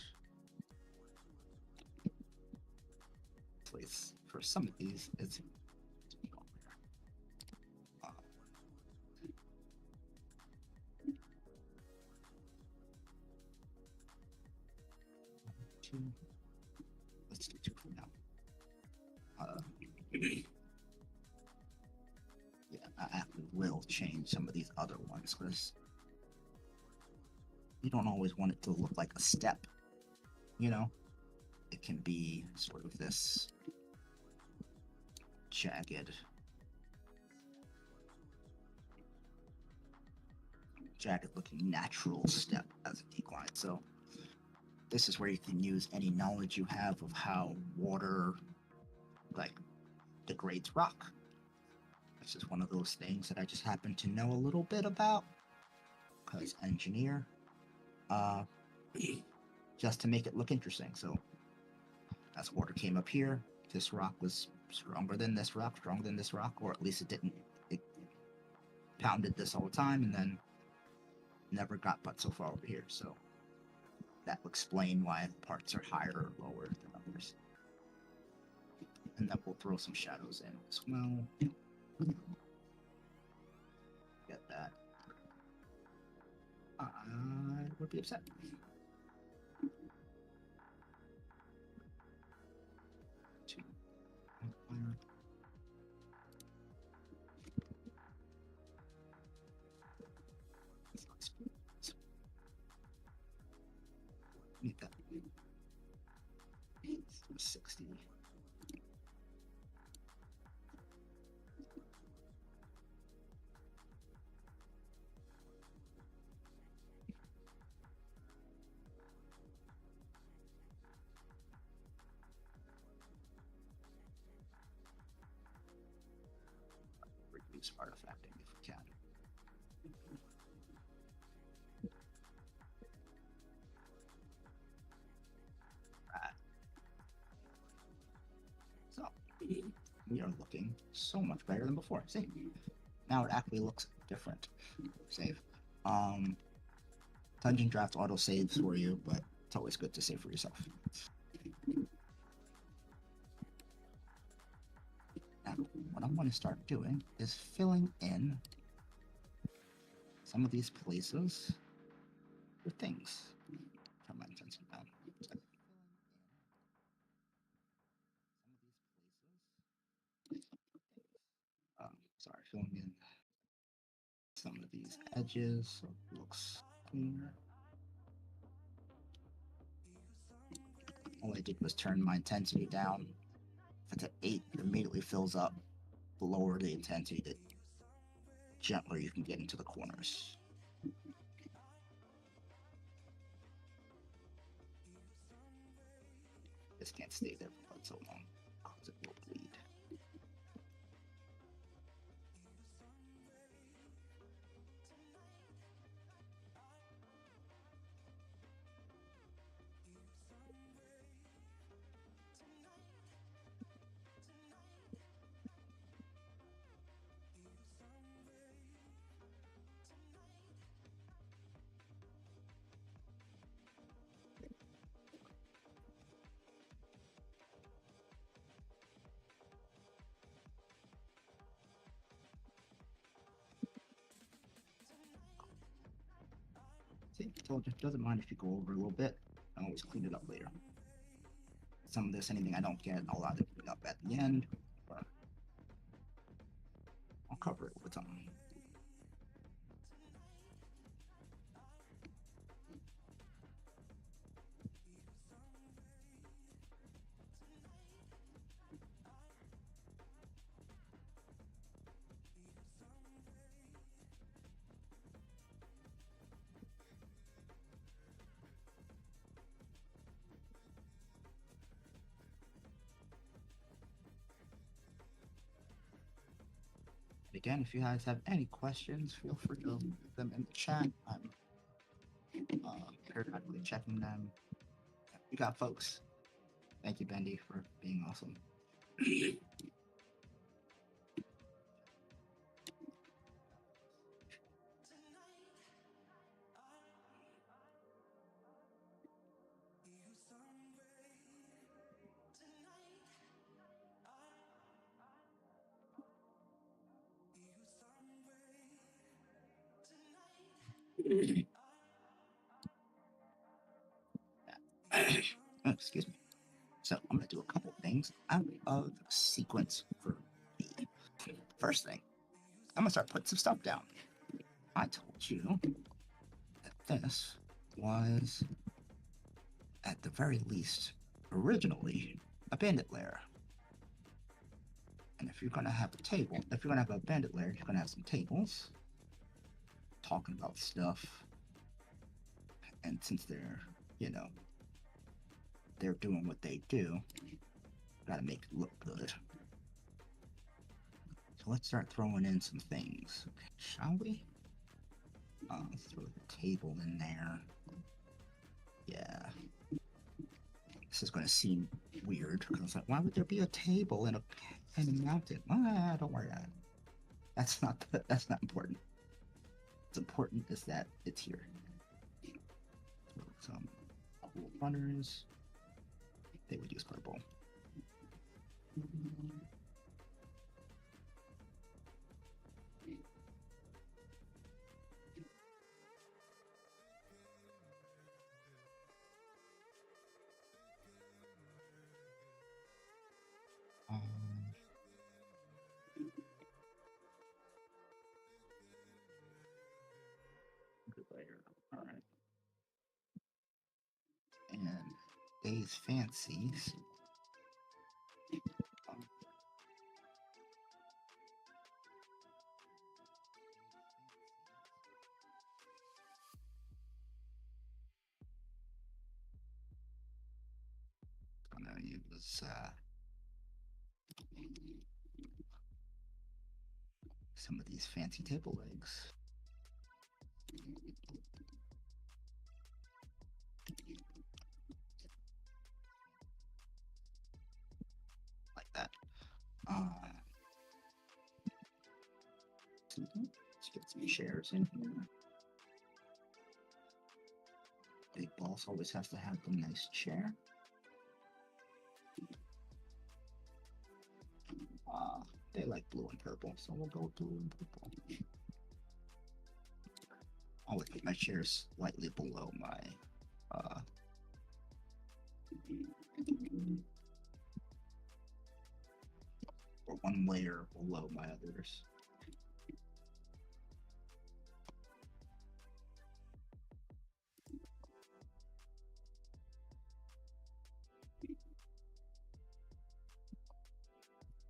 Place for some of these, it's two. Let's do two for now. Yeah, I will change some of these other ones because you don't always want it to look like a step, you know? It can be sort of this jagged looking natural step as a decline. So this is where you can use any knowledge you have of how water like degrades rock. This is one of those things that I just happen to know a little bit about because engineer, just to make it look interesting. So as water came up here, this rock was stronger than this rock, stronger than this rock, or at least it pounded this all the time, and then never got but so far over here, so that will explain why parts are higher or lower than others. And then we'll throw some shadows in as well. Get that. I would be upset. Need that. 60. Reduce artifacting if we can. So we are looking so much better than before. See, now it actually looks different. Save. Dungeon Draft auto saves for you, but it's always good to save for yourself. Now, what I want to start doing is filling in some of these places with things. Turn my intensity down. Sorry, filling in some of these edges so it looks cleaner. All I did was turn my intensity down. If it's at 8, it immediately fills up. The lower the intensity, the gentler you can get into the corners. This can't stay there for quite so long because it will bleed. See, I told you, it doesn't mind if you go over a little bit. I always clean it up later. Some of this, anything I don't get, I'll either clean up at the end, or I'll cover it with something. Again, if you guys have any questions, feel free to leave them in the chat. I'm periodically checking them. You got folks. Thank you, Bendy, for being awesome. Excuse me. So I'm gonna do a couple things out of sequence for me. First thing, I'm gonna start putting some stuff down. I told you that this was, at the very least, originally a bandit lair. And if you're gonna have a table, if you're gonna have a bandit lair, you're gonna have some tables talking about stuff. And since they're, you know, they're doing what they do, gotta make it look good. So let's start throwing in some things, shall we? Let's throw the table in there. Yeah. This is gonna seem weird because like, why would there be a table in a mountain? Don't worry about it. That's not important. what's important is that it's here. Some cool runners. They would use purple. Good layer. All right. And Days Fancies. Gonna use some of these fancy table legs. Like that. Let's get some chairs in here. Big Boss always has to have a nice chair. They like blue and purple, so we'll go with blue and purple. I'll keep my chair slightly below my or one layer below my others.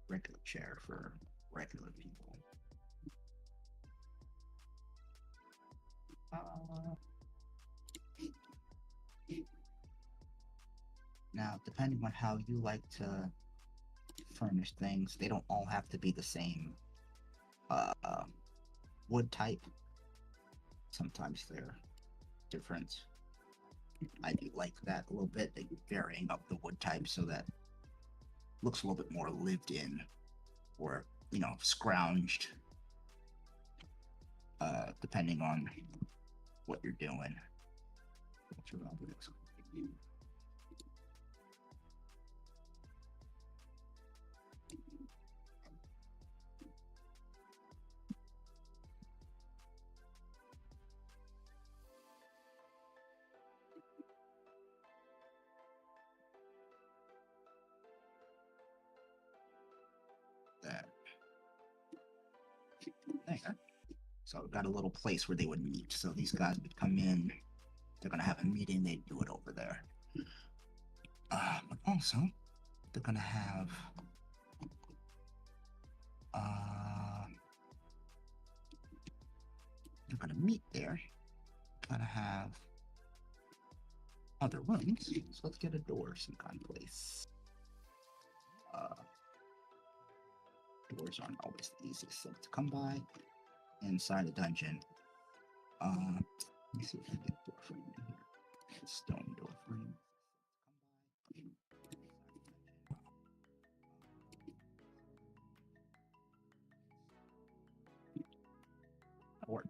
Regular chair for regular people. Now, depending on how you like to furnish things, they don't all have to be the same wood type. Sometimes they're different. I do like that a little bit, like varying up the wood type so that looks a little bit more lived in, or scrounged, depending on what you're doing. There. So I've got a little place where they would meet. So these guys would come in. They're gonna have a meeting. They'd do it over there. But also, they're gonna have they're gonna meet there. Gonna have other rooms. So let's get a door some kind of place. Doors aren't always the easiest thing to come by inside the dungeon. Let me see if I can get a door frame in here. A stone door frame. That'll work.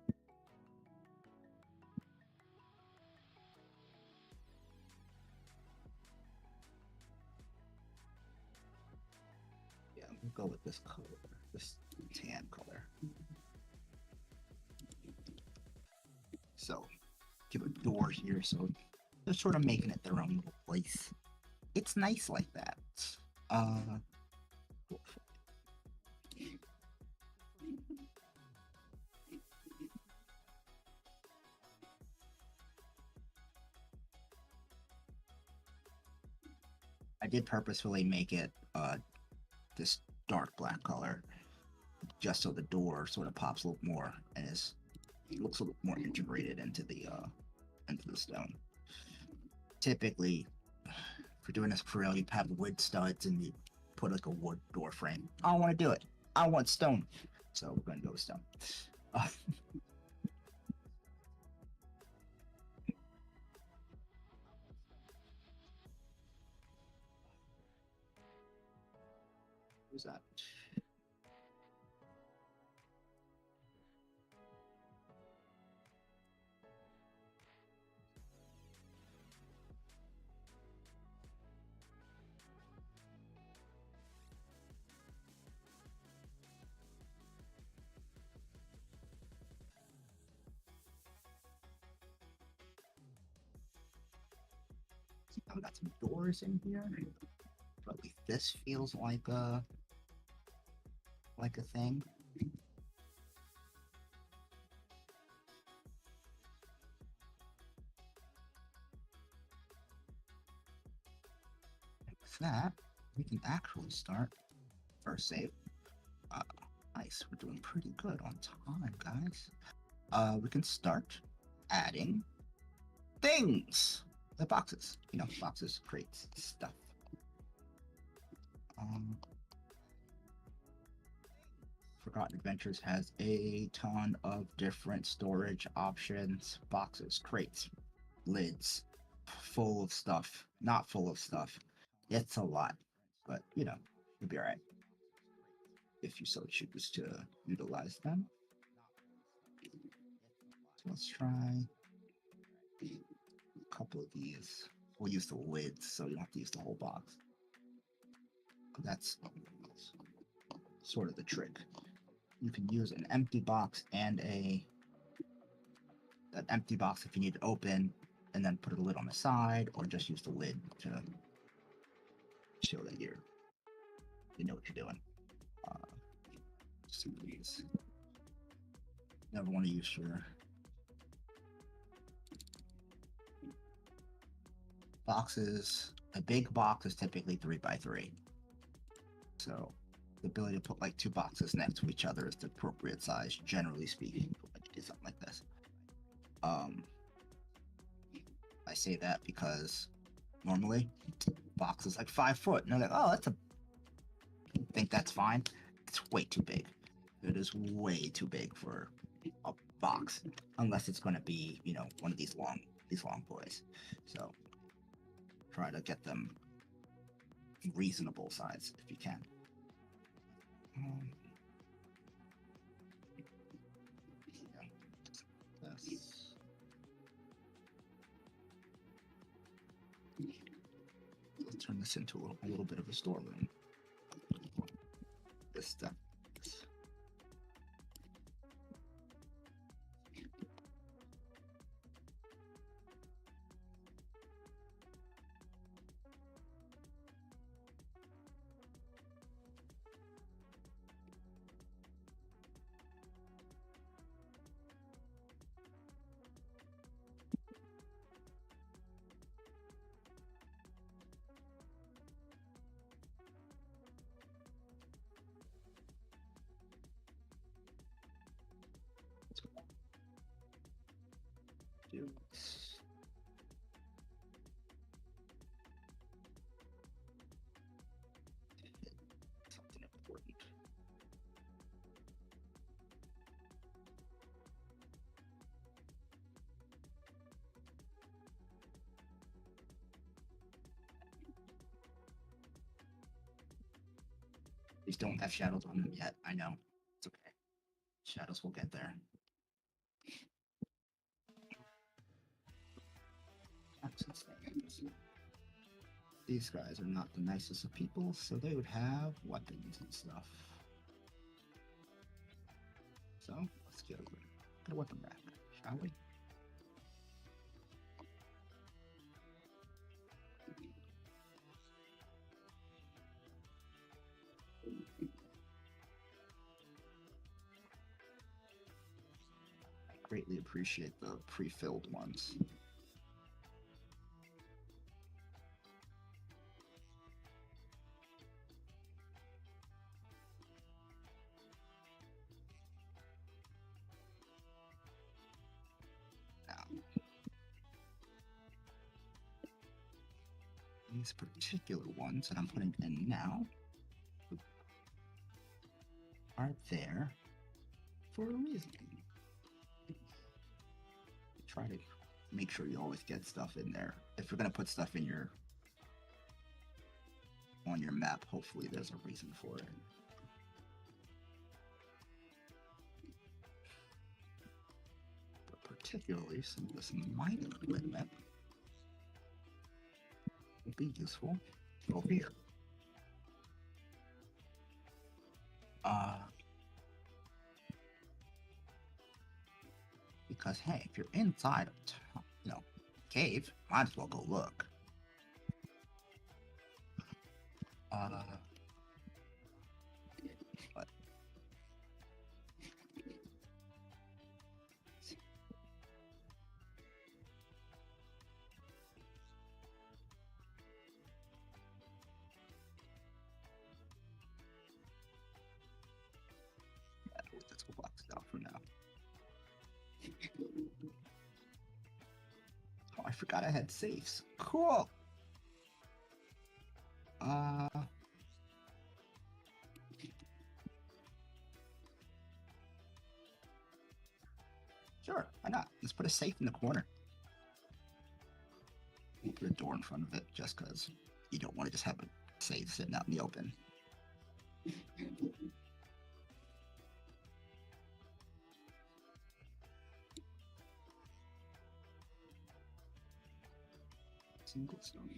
Yeah, we'll go with this color, this tan color. So, give a door here, so they're sort of making it their own little place. It's nice like that. I did purposefully make it this dark black color, just so the door sort of pops a little more and it looks a little more integrated into the stone. Typically, if you're doing this for real, you'd have wood studs and you put like a wood door frame. I don't want to do it. I want stone, so we're going to go with stone. Who's that? We got some doors in here, but at least this feels like a thing. With that, we can actually start first save. Nice, we're doing pretty good on time, guys. We can start adding things. The boxes, boxes, crates, stuff. Forgotten Adventures has a ton of different storage options, boxes, crates, lids, full of stuff, not full of stuff. It's a lot, but you'll be all right if you so choose to utilize them. So let's try a couple of these. We'll use the lids so you don't have to use the whole box. That's sort of the trick. You can use an empty box and an empty box if you need to open, and then put a lid on the side, or just use the lid to show that you know what you're doing. Some of these. Never want to use your boxes. A big box is typically 3x3, so the ability to put like 2 boxes next to each other is the appropriate size, generally speaking, when you do something like this. I say that because normally box is like 5 foot, and they're like, oh, I think that's fine. It's way too big. It is way too big for a box, unless it's going to be, one of these long boys. So try to get them reasonable size if you can. Let's turn this into a little bit of a storeroom. This stuff. Something important. These don't have shadows on them yet. I know. It's okay. Shadows will get there. These guys are not the nicest of people, so they would have weapons and stuff. So let's get a weapon rack, shall we? I greatly appreciate the pre-filled ones. These particular ones that I'm putting in now are there for a reason. Try to make sure you always get stuff in there. If you're going to put stuff in on your map, hopefully there's a reason for it. But particularly some of this mining equipment would be useful over here. Because hey, if you're inside of cave, might as well go look. What? Let's go box it out for now. Oh, I forgot I had safes. Cool. Sure, why not? Let's put a safe in the corner. We'll put a door in front of it just because you don't want to just have a safe sitting out in the open. Single stone.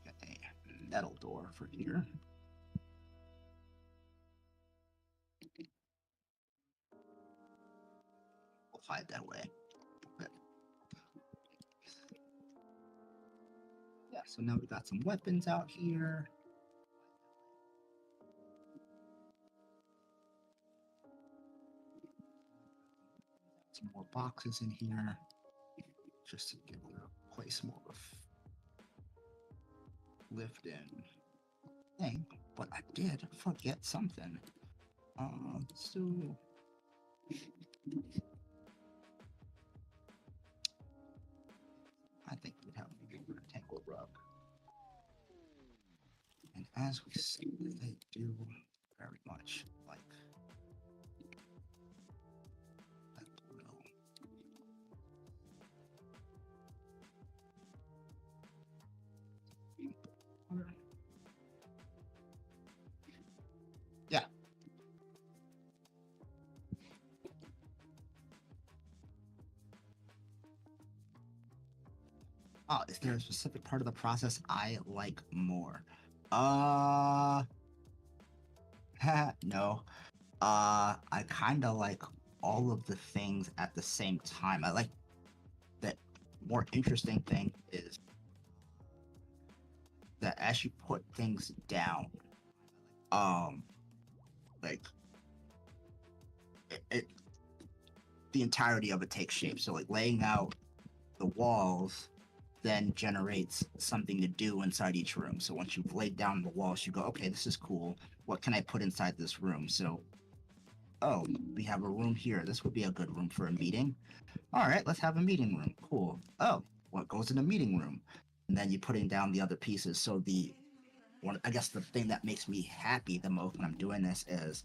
Get a metal door for here. We'll hide that way. But yeah, so now we got some weapons out here. Some more boxes in here, just to give the place more of lived in thing. But I did forget something. So I think we'd have a big rectangle rug. And as we see, they do very much like that blue. Yeah. Oh, is there a specific part of the process I like more? No. I kind of like all of the things at the same time. I like that more interesting thing is that as you put things down, like the entirety of it takes shape. So like laying out the walls then generates something to do inside each room. So once you've laid down the walls, you go, okay, this is cool. What can I put inside this room? So, oh, we have a room here. This would be a good room for a meeting. All right, let's have a meeting room. Cool. Oh, what goes in a meeting room? And then you're putting down the other pieces. So I guess the thing that makes me happy the most when I'm doing this is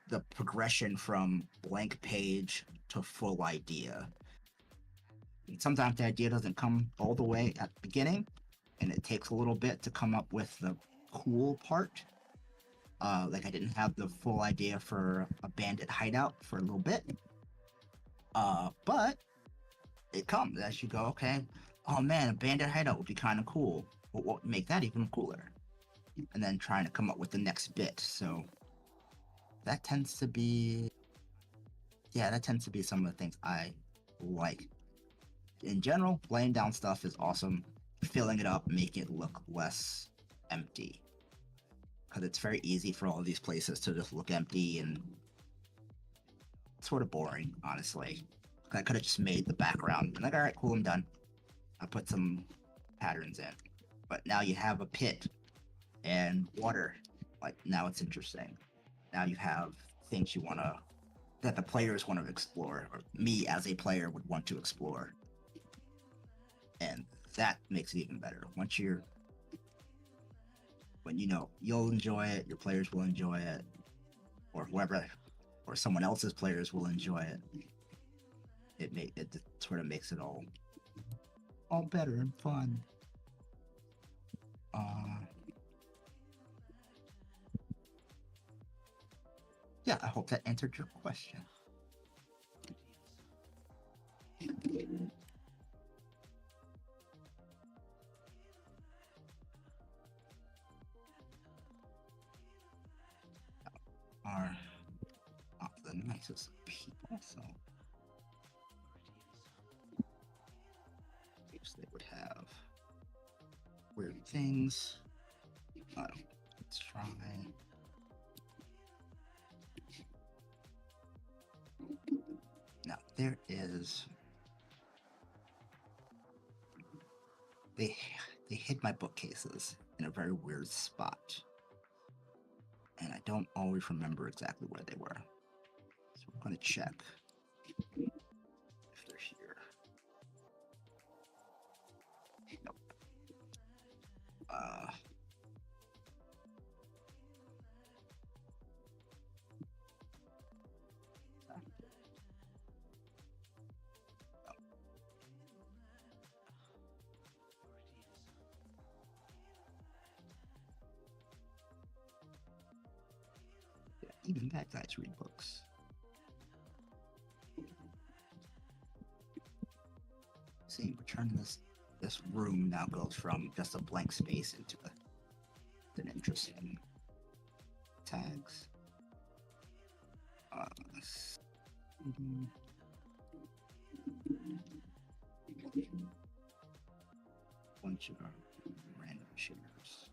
the progression from blank page to full idea. And sometimes the idea doesn't come all the way at the beginning, and it takes a little bit to come up with the cool part. Like I didn't have the full idea for a bandit hideout for a little bit. But it comes as you go, okay, oh man, a bandit hideout would be kind of cool. What would make that even cooler? And then trying to come up with the next bit. So that tends to be some of the things I like. In general, laying down stuff is awesome. Filling it up, make it look less empty. Because it's very easy for all of these places to just look empty and sort of boring, honestly. I could have just made the background and like, all right, cool, I'm done. I put some patterns in. But now you have a pit and water. Like, now it's interesting. Now you have things that the players want to explore, or me as a player would want to explore. And that makes it even better. When you know you'll enjoy it, your players will enjoy it, or whoever, or someone else's players will enjoy it. It sort of makes it all better and fun. Yeah, I hope that answered your question. to some people, so I guess they would have weird things. Let's try. Now there is. They hid my bookcases in a very weird spot, and I don't always remember exactly where they were. So we're going to check if they're here. Nope. Yeah, even bad guys read books. See, return this room now goes from just a blank space into an interesting tags. Bunch of random shares.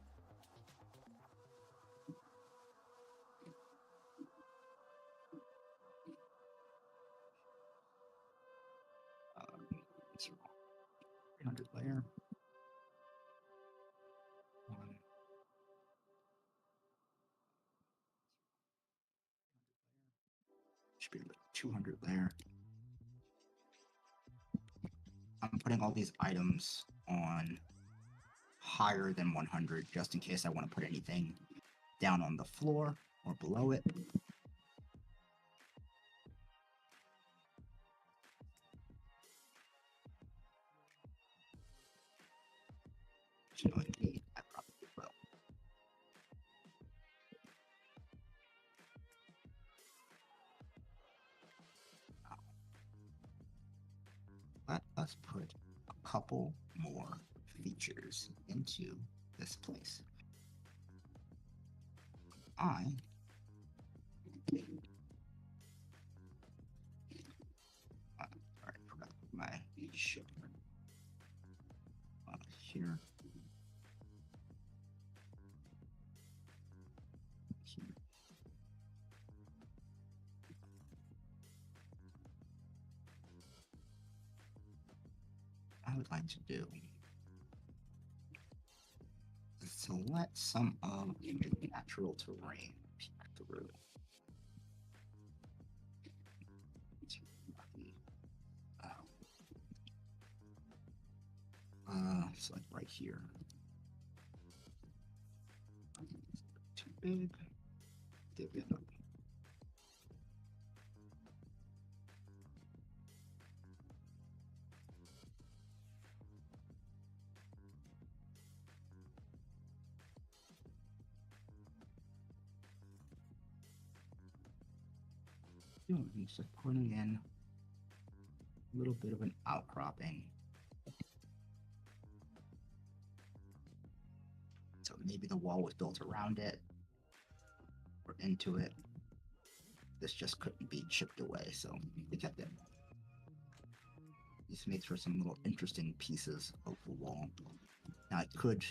It's wrong. 300 layer. One. Should be like 200 layer. I'm putting all these items on higher than 100 just in case I want to put anything down on the floor or below it. Which knowing me, I probably will. Let us put a couple more features into this place. Alright, forgot my ship here. Here. I would like to do is to let some of the natural terrain peek through. So like right here. Too big. Dip it up. Just putting in a little bit of an outcropping. So maybe the wall was built around it or into it. This just couldn't be chipped away, so we kept it. This makes for some little interesting pieces of the wall. Now I could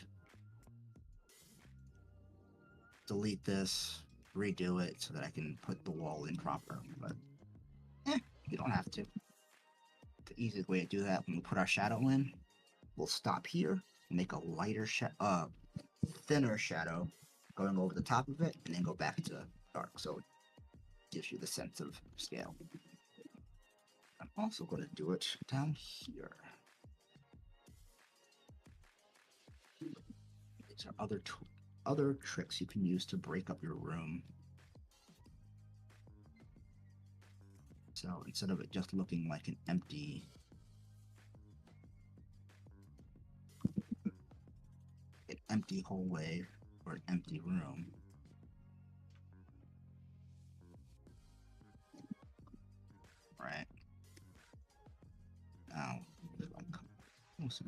delete this, redo it so that I can put the wall in proper, but you don't have to. The easiest way to do that, when we put our shadow in, we'll stop here, make a lighter thinner shadow going over the top of it, and then go back to dark, so it gives you the sense of scale. I'm also going to do it down here. These are other tricks you can use to break up your room. So instead of it just looking like an empty hallway or an empty room, right? Now, if I come closer,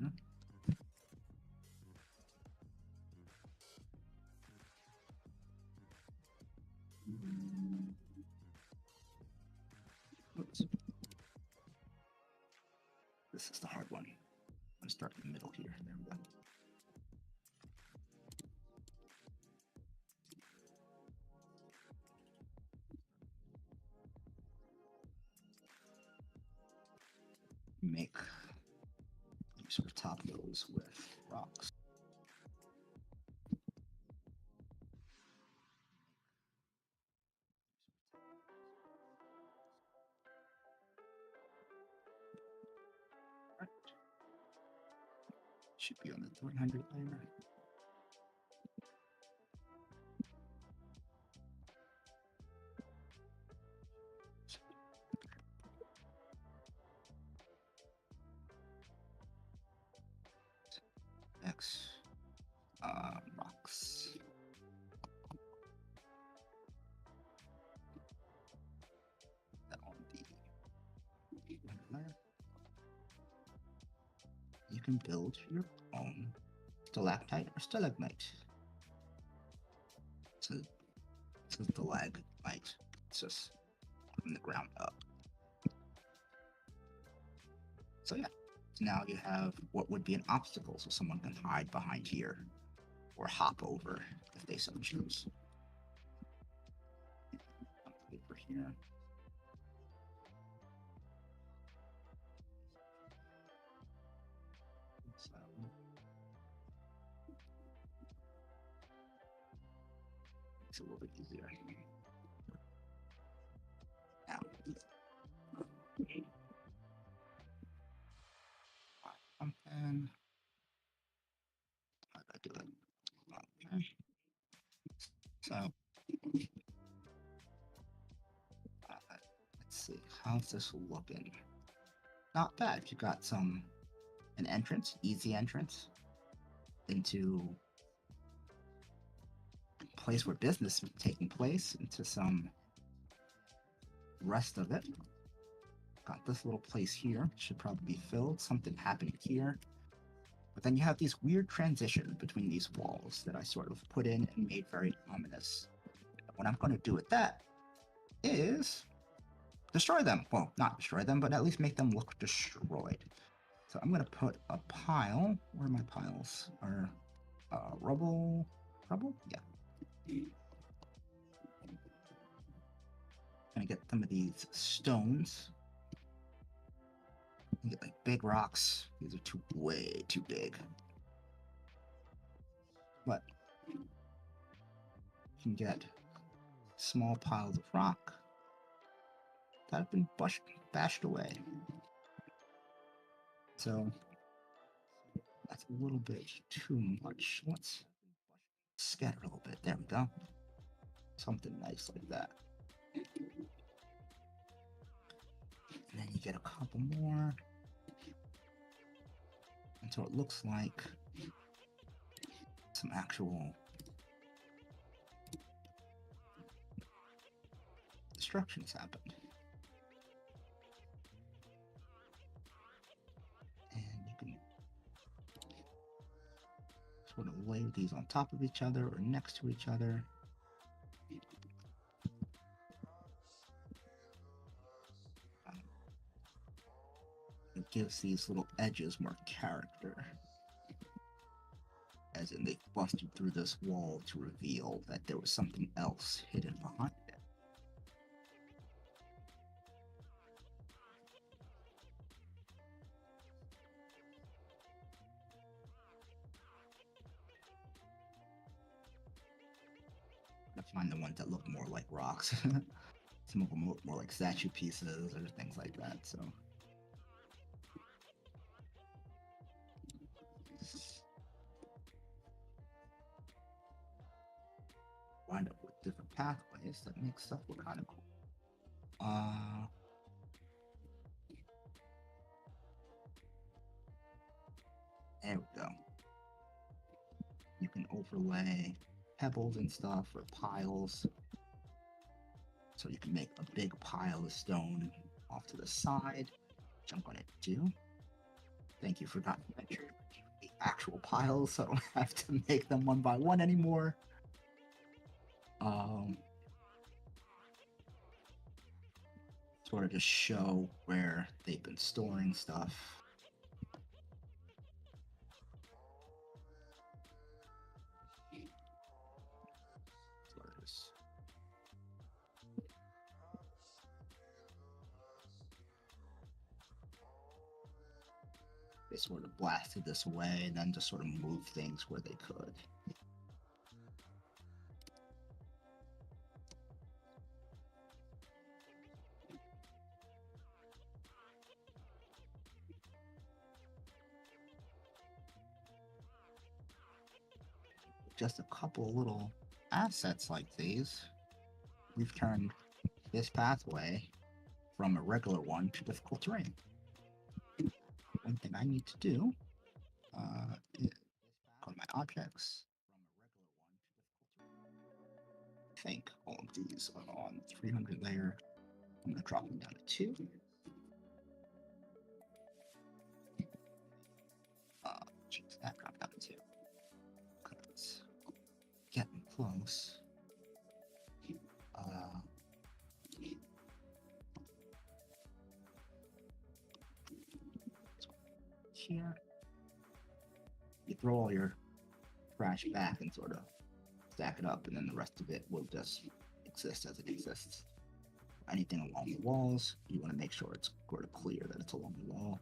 gonna start in the middle here. There we go. Make sort of top those with rocks. Right. Should be on the 300 layer. X rocks. That on the layer. You can build your own stalactite or stalagmite. So it's a stalagmite. It's just from the ground up. So yeah. So now you have what would be an obstacle, so someone can hide behind here or hop over if they so choose. Over here. So it's a little bit easier. Now, and how do I do it? Okay. So let's see, how's this looking? Not bad. You got an entrance, easy entrance into a place where business is taking place, into some rest of it. Got this little place here, should probably be filled, something happening here. But then you have these weird transitions between these walls that I sort of put in and made very ominous. What I'm going to do with that is destroy them. Well, not destroy them, but at least make them look destroyed. So I'm going to put a pile, where my piles are, rubble, yeah. I'm going to get some of these stones. Get like big rocks. These are way too big. But you can get small piles of rock that have been bashed away. So that's a little bit too much. Let's scatter a little bit. There we go. Something nice like that. And then you get a couple more. And so it looks like some actual destruction's happened. And you can sort of lay these on top of each other or next to each other. It gives these little edges more character. As in, they busted through this wall to reveal that there was something else hidden behind it. I find the ones that look more like rocks. Some of them look more like statue pieces or things like that, so. Wind up with different pathways that make stuff look kind of cool. There we go. You can overlay pebbles and stuff or piles. So you can make a big pile of stone off to the side, which I'm going to do. Thank you for not mentioning the actual piles, so I don't have to make them one by one anymore. Sort of just show where they've been storing stuff. they sort of blasted this away and then just sort of moved things where they could. Just a couple little assets like these, we've turned this pathway from a regular one to difficult terrain. One thing I need to do is go to my objects. I think all of these are on 300 layer. I'm going to drop them down to 2. Change that, drop down to 2. Because getting close. Here, you throw all your trash back and sort of stack it up, and then the rest of it will just exist as it exists. Anything along the walls, you want to make sure it's sort of clear that it's along the wall.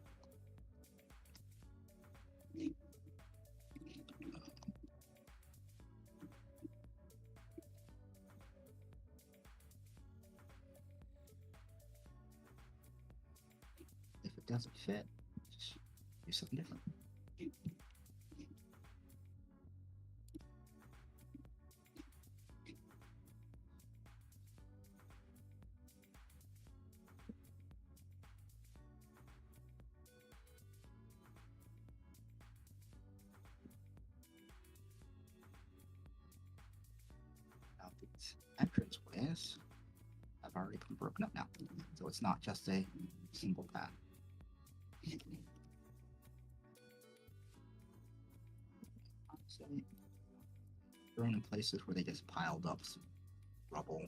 If it doesn't fit, just do something different. Now these entranceways have already been broken up now, so it's not just a single path. Thrown in places where they just piled up some rubble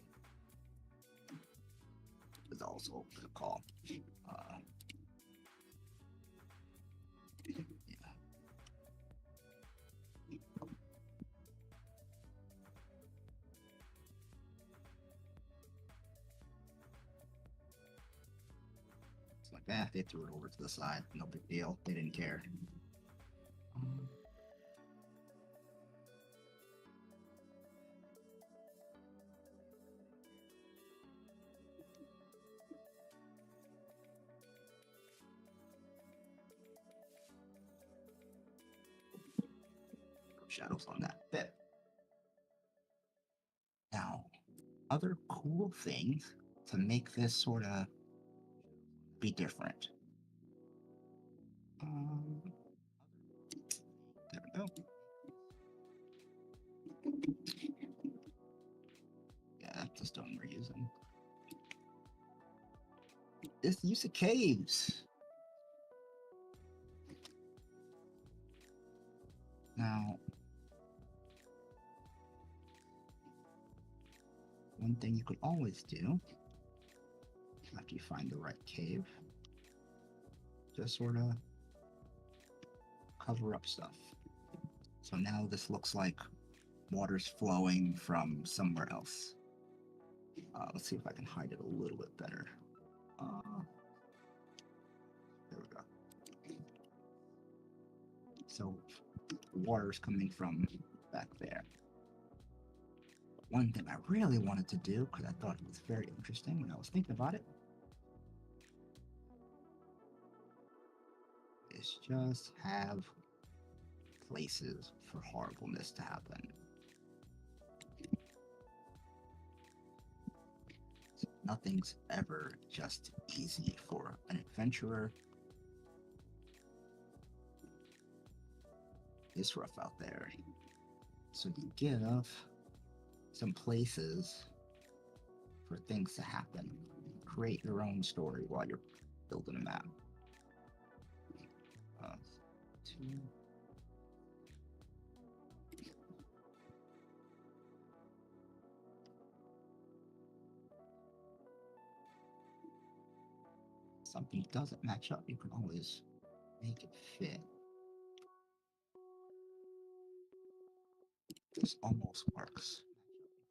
is also a good call. Yeah. It's like that. They threw it over to the side. No big deal. They didn't care. Shadows on that bit. Now, other cool things to make this sort of be different. There we go. Yeah, that's the stone we're using. It's the use of caves. Now, one thing you could always do after you find the right cave, just sort of cover up stuff. So now this looks like water's flowing from somewhere else. Let's see if I can hide it a little bit better. There we go. So the water's coming from back there. One thing I really wanted to do, because I thought it was very interesting when I was thinking about it, is just have places for horribleness to happen. So nothing's ever just easy for an adventurer. It's rough out there. So you give some places for things to happen. Create your own story while you're building a map. 2. Something doesn't match up, you can always make it fit. This almost works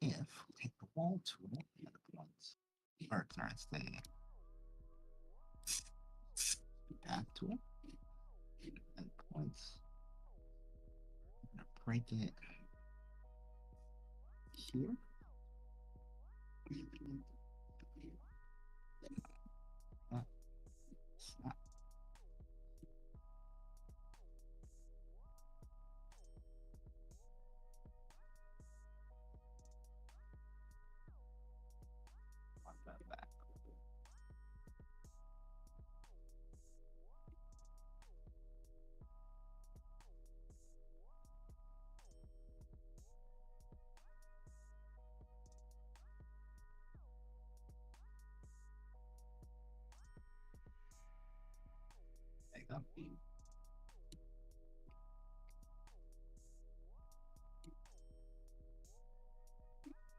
if we take the wall tool, the other ones, or it's the path tool. points. I'm gonna break it here. Snap. Mark that back. There you go.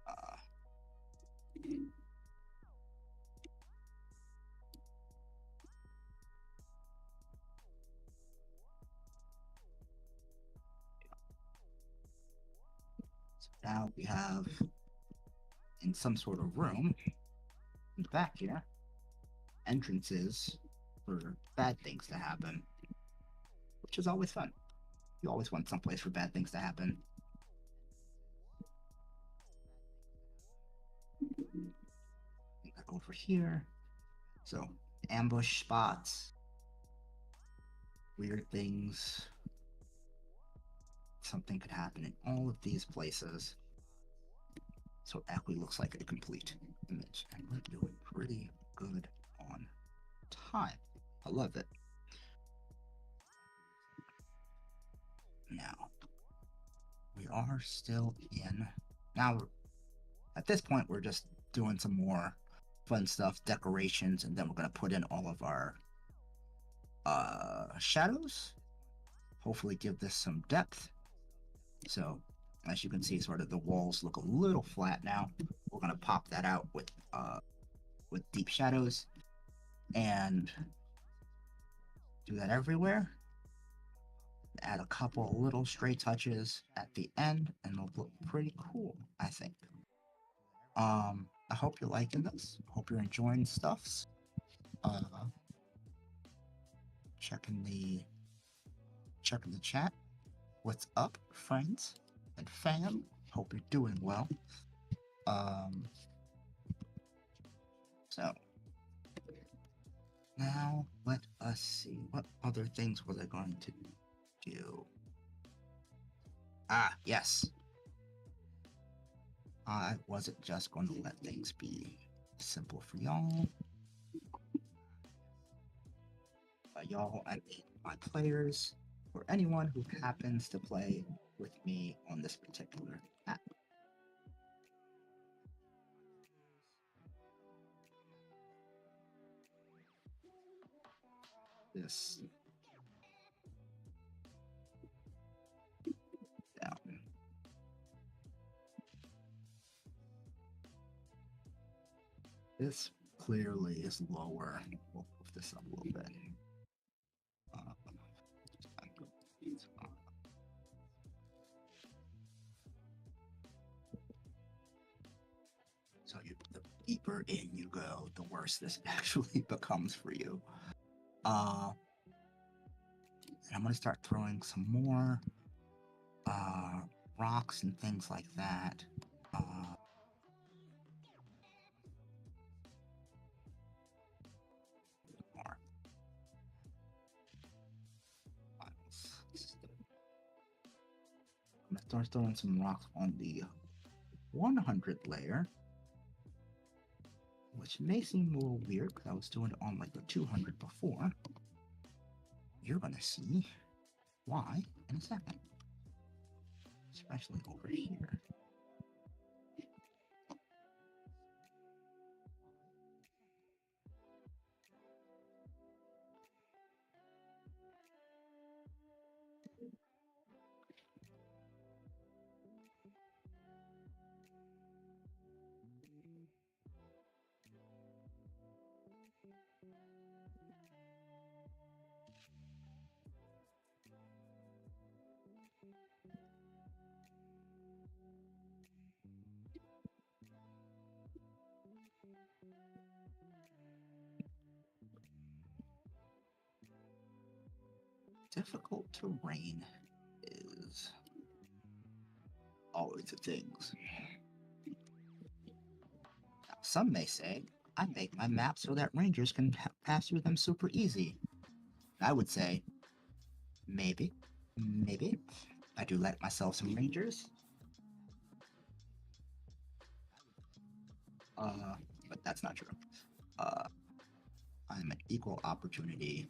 Uh, so now we have in some sort of room in the back here entrances for bad things to happen, which is always fun. You always want someplace for bad things to happen. Over here. So, ambush spots, weird things. Something could happen in all of these places. So it actually looks like a complete image. And we're doing pretty good on time. I love it. Now, we are still in. Now, at this point, we're just doing some more fun stuff, decorations, and then we're going to put in all of our shadows. Hopefully give this some depth. So, as you can see, sort of the walls look a little flat now. We're going to pop that out with deep shadows and do that everywhere. Add a couple little stray touches at the end, and it'll look pretty cool, I think. I hope you're liking this. Hope you're enjoying stuffs. Checking the chat. What's up, friends and fam? Hope you're doing well. So now let us see what other things was I going to do. Yes. I wasn't just going to let things be simple for y'all. By y'all, I mean my players, or anyone who happens to play with me on this particular app. This down. This clearly is lower. We'll move this up a little bit. So the deeper in you go, the worse this actually becomes for you. And I'm gonna start throwing some more rocks and things like that. More. I'm gonna start throwing some rocks on the 100 layer, which may seem a little weird because I was doing it on like the 200 before. You're gonna see why in a second, especially over here. difficult terrain is always a thing. Now, some may say I make my maps so that rangers can pass through them super easy. I would say maybe, maybe. I do let myself some rangers. But that's not true. I'm an equal opportunity.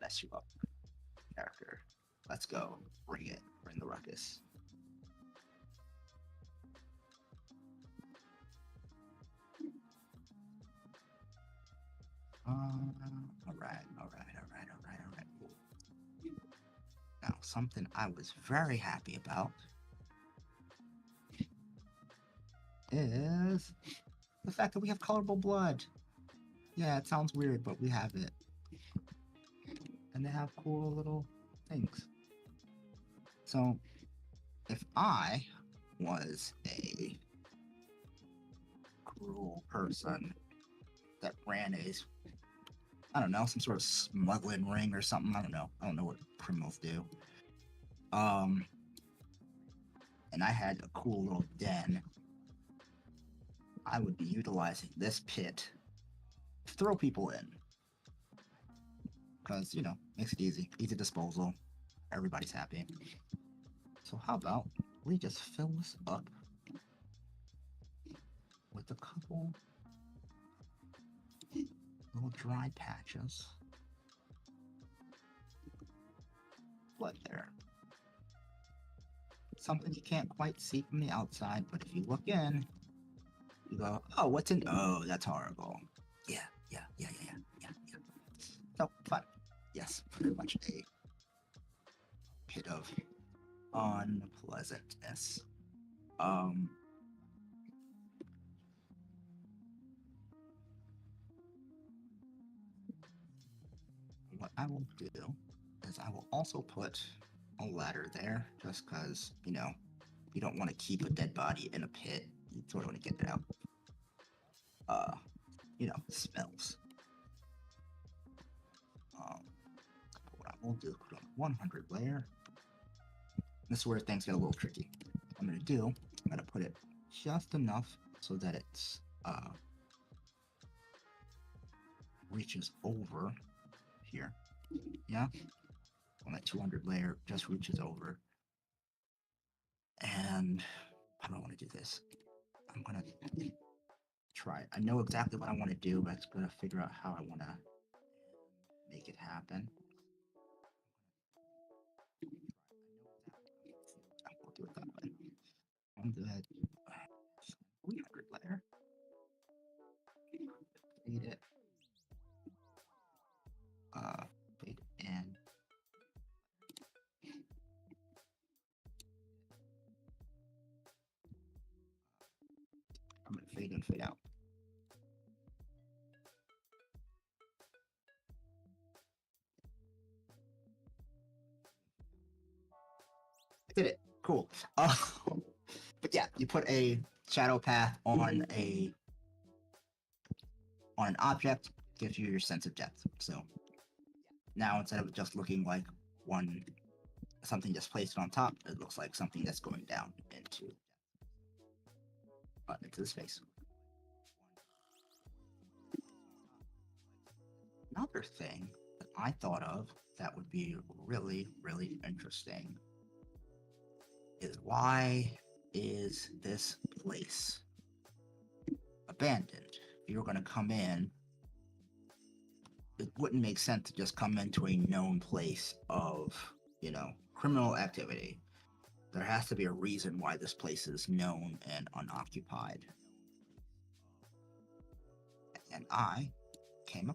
Mess you up, character. Let's go. Bring it. Bring the ruckus. Alright. Now, something I was very happy about is the fact that we have colorable blood. Yeah, it sounds weird, but we have it. And they have cool little things. So, if I was a cruel person that ran a, I don't know, some sort of smuggling ring or something, I don't know what criminals do. And I had a cool little den, I would be utilizing this pit to throw people in. Because, you know, makes it easy disposal, everybody's happy. So how about we just fill this up with a couple little dry patches. Blood there. Something you can't quite see from the outside, but if you look in, you go, oh, what's in? Oh, that's horrible. Yeah. So fun. Yes, pretty much a pit of unpleasantness. What I will do is I will also put a ladder there, just because, you know, you don't want to keep a dead body in a pit. You sort of want to get it out. You know, smells. What I will do is put on 100 layer. This is where things get a little tricky. What I'm going to do, I'm going to put it just enough so that it's reaches over here. Yeah, on that 200 layer just reaches over. And how do I want to do this? I'm gonna try it. I know exactly what I want to do, but it's gonna figure out how I want to make it happen. We'll do it that way. On the 300 layer, fade it, fade in. I'm gonna fade in, fade out. I did it. Cool. But yeah, you put a shadow path on an object, gives you your sense of depth. So now instead of just looking like something just placed on top, it looks like something that's going down into the space. Another thing that I thought of that would be really, really interesting is, why is this place abandoned? If you're going to come in, it wouldn't make sense to just come into a known place of, you know, criminal activity. There has to be a reason why this place is known and unoccupied. And I came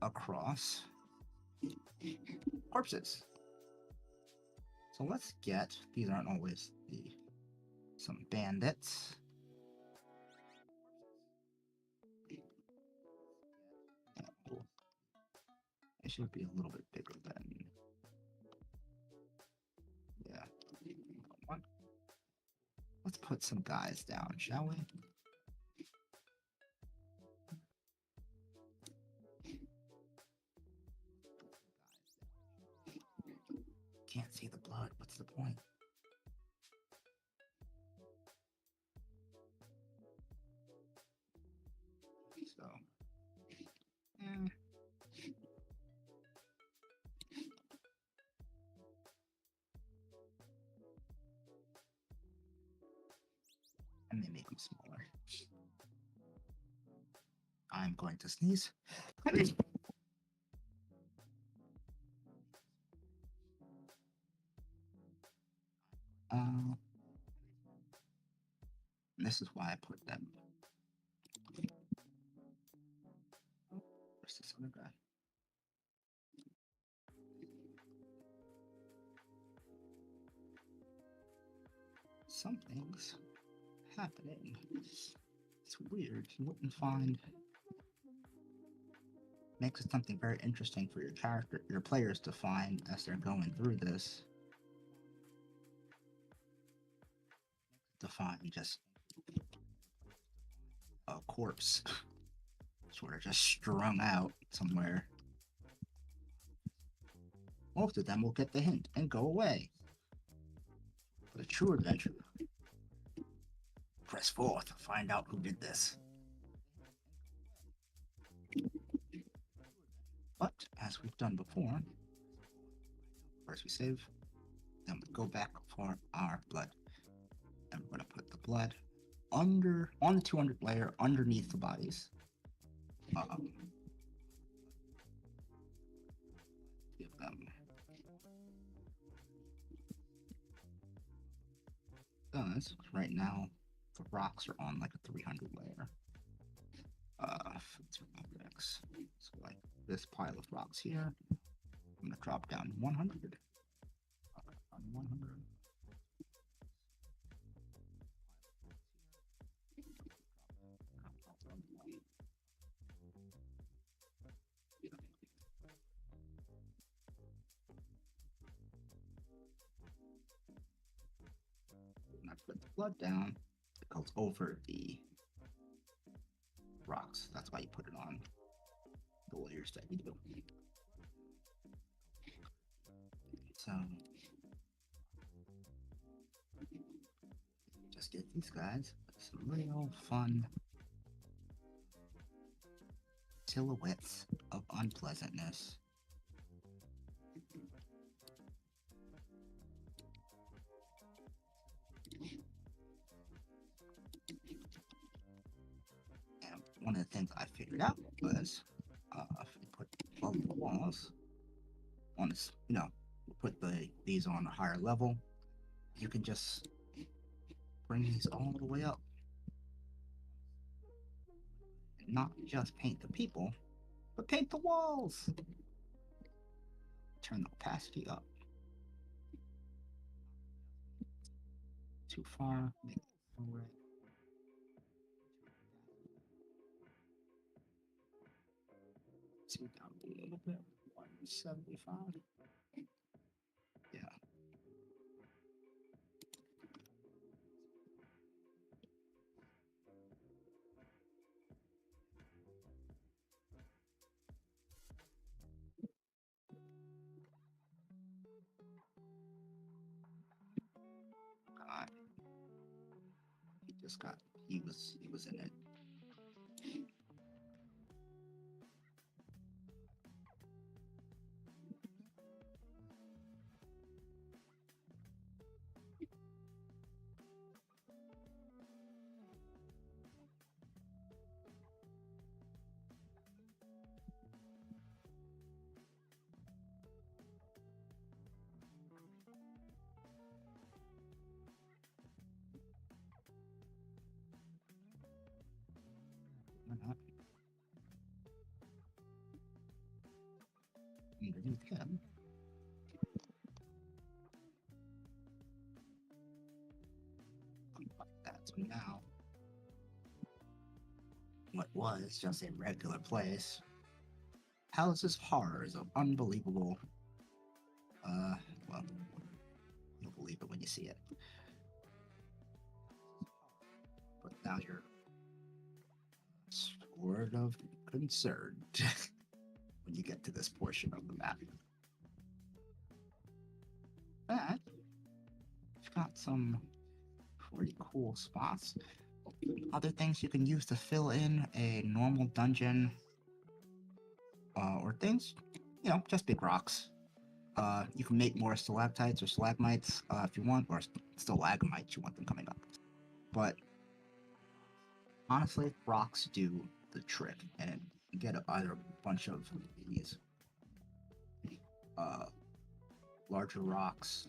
across corpses. So let's get, these aren't always some bandits. Oh, it should be a little bit bigger than, yeah. Let's put some guys down, shall we? Can't see the blood. What's the point? So, yeah. And they make them smaller. I'm going to sneeze. This is why I put them. Where's this other guy? Something's happening. It's weird. You wouldn't find. Makes it something very interesting for your character, your players to find as they're going through this. To find just a corpse, sort of just strung out somewhere. Most of them will get the hint and go away. But a true adventure. Press forth, find out who did this. But, as we've done before, first we save, then we go back for our blood. And we're going to put the blood on the 200 layer underneath the bodies. Give them does right now. The rocks are on like a 300 layer. So like this pile of rocks here, I'm gonna drop down 100. On 100. When I put the blood down, it goes over the rocks. That's why you put it on the layers that you do. So just get these guys some real fun silhouettes of unpleasantness. And one of the things I figured out was if you put above the walls, once put these on a higher level, you can just bring these all the way up. And not just paint the people, but paint the walls. Turn the opacity up. Too far, make it forward. See down a little bit. 175. Yeah. God. He was in it. Underneath him. Like that. So now, what was just a regular place houses horrors of unbelievable. Well, you'll believe it when you see it. But now you're sort of concerned when you get to this portion of the map. some pretty cool spots. Other things you can use to fill in a normal dungeon, or things, just big rocks. You can make more stalactites or stalagmites if you want, or stalagmites, you want them coming up. But honestly, rocks do the trick, and you get either a bunch of these larger rocks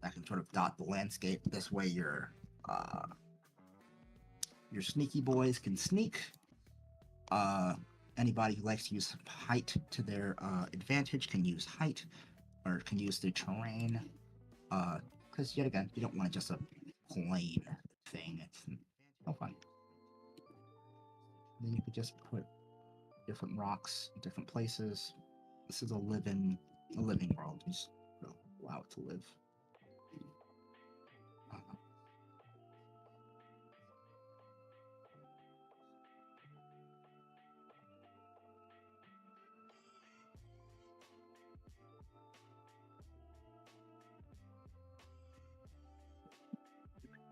that can sort of dot the landscape. This way, your sneaky boys can sneak. Anybody who likes to use height to their advantage can use height, or can use the terrain. Because yet again, you don't want just a plain thing. It's no fun. Then you could just put different rocks in different places. This is a living world. You just allow it to live.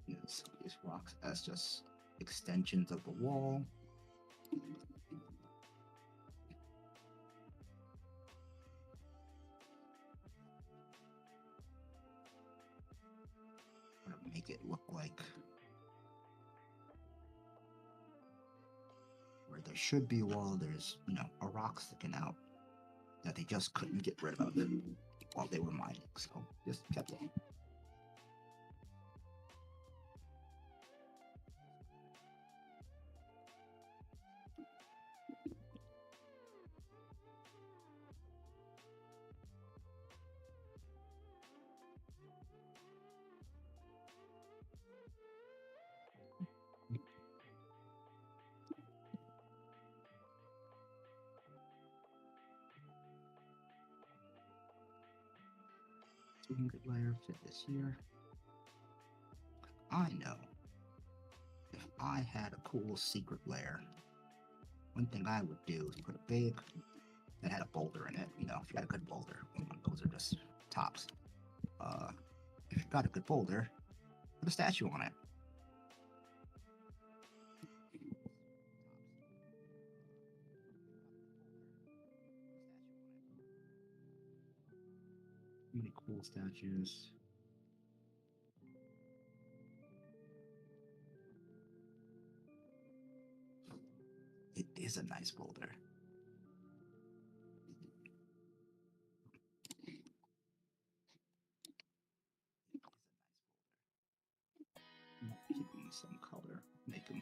Use these rocks as just extensions of the wall. Make it look like where there should be a wall, there's a rock sticking out that they just couldn't get rid of while they were mining, so just kept it. Layer fit this here. I know if I had a cool secret layer, one thing I would do is put a big that had a boulder in it. If you got a good boulder, those are just tops. If you got a good boulder, put a statue on it. Really cool statues. It is a nice boulder. Give him some color. Make him.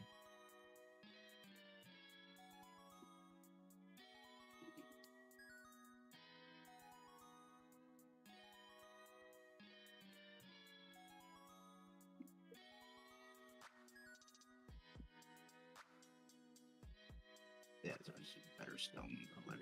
Yeah, it's actually better stone color.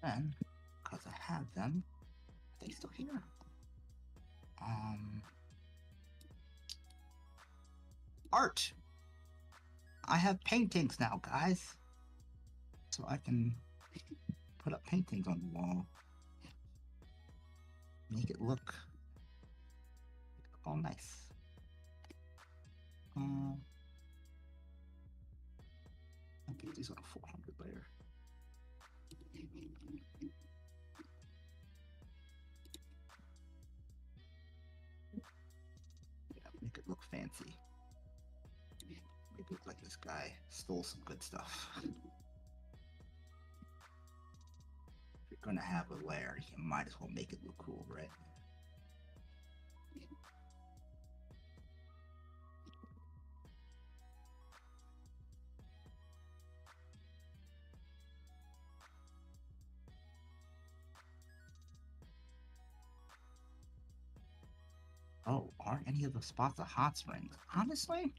And because I have them, are they still here? Art. I have paintings now, guys. So I can put up paintings on the wall. Make it look all nice. I'll put these on a 400 layer. Yeah, make it look fancy. Make it look like this guy stole some good stuff. If you're gonna have a lair, you might as well make it look cool, right? Oh, aren't any of the spots a hot springs? Honestly,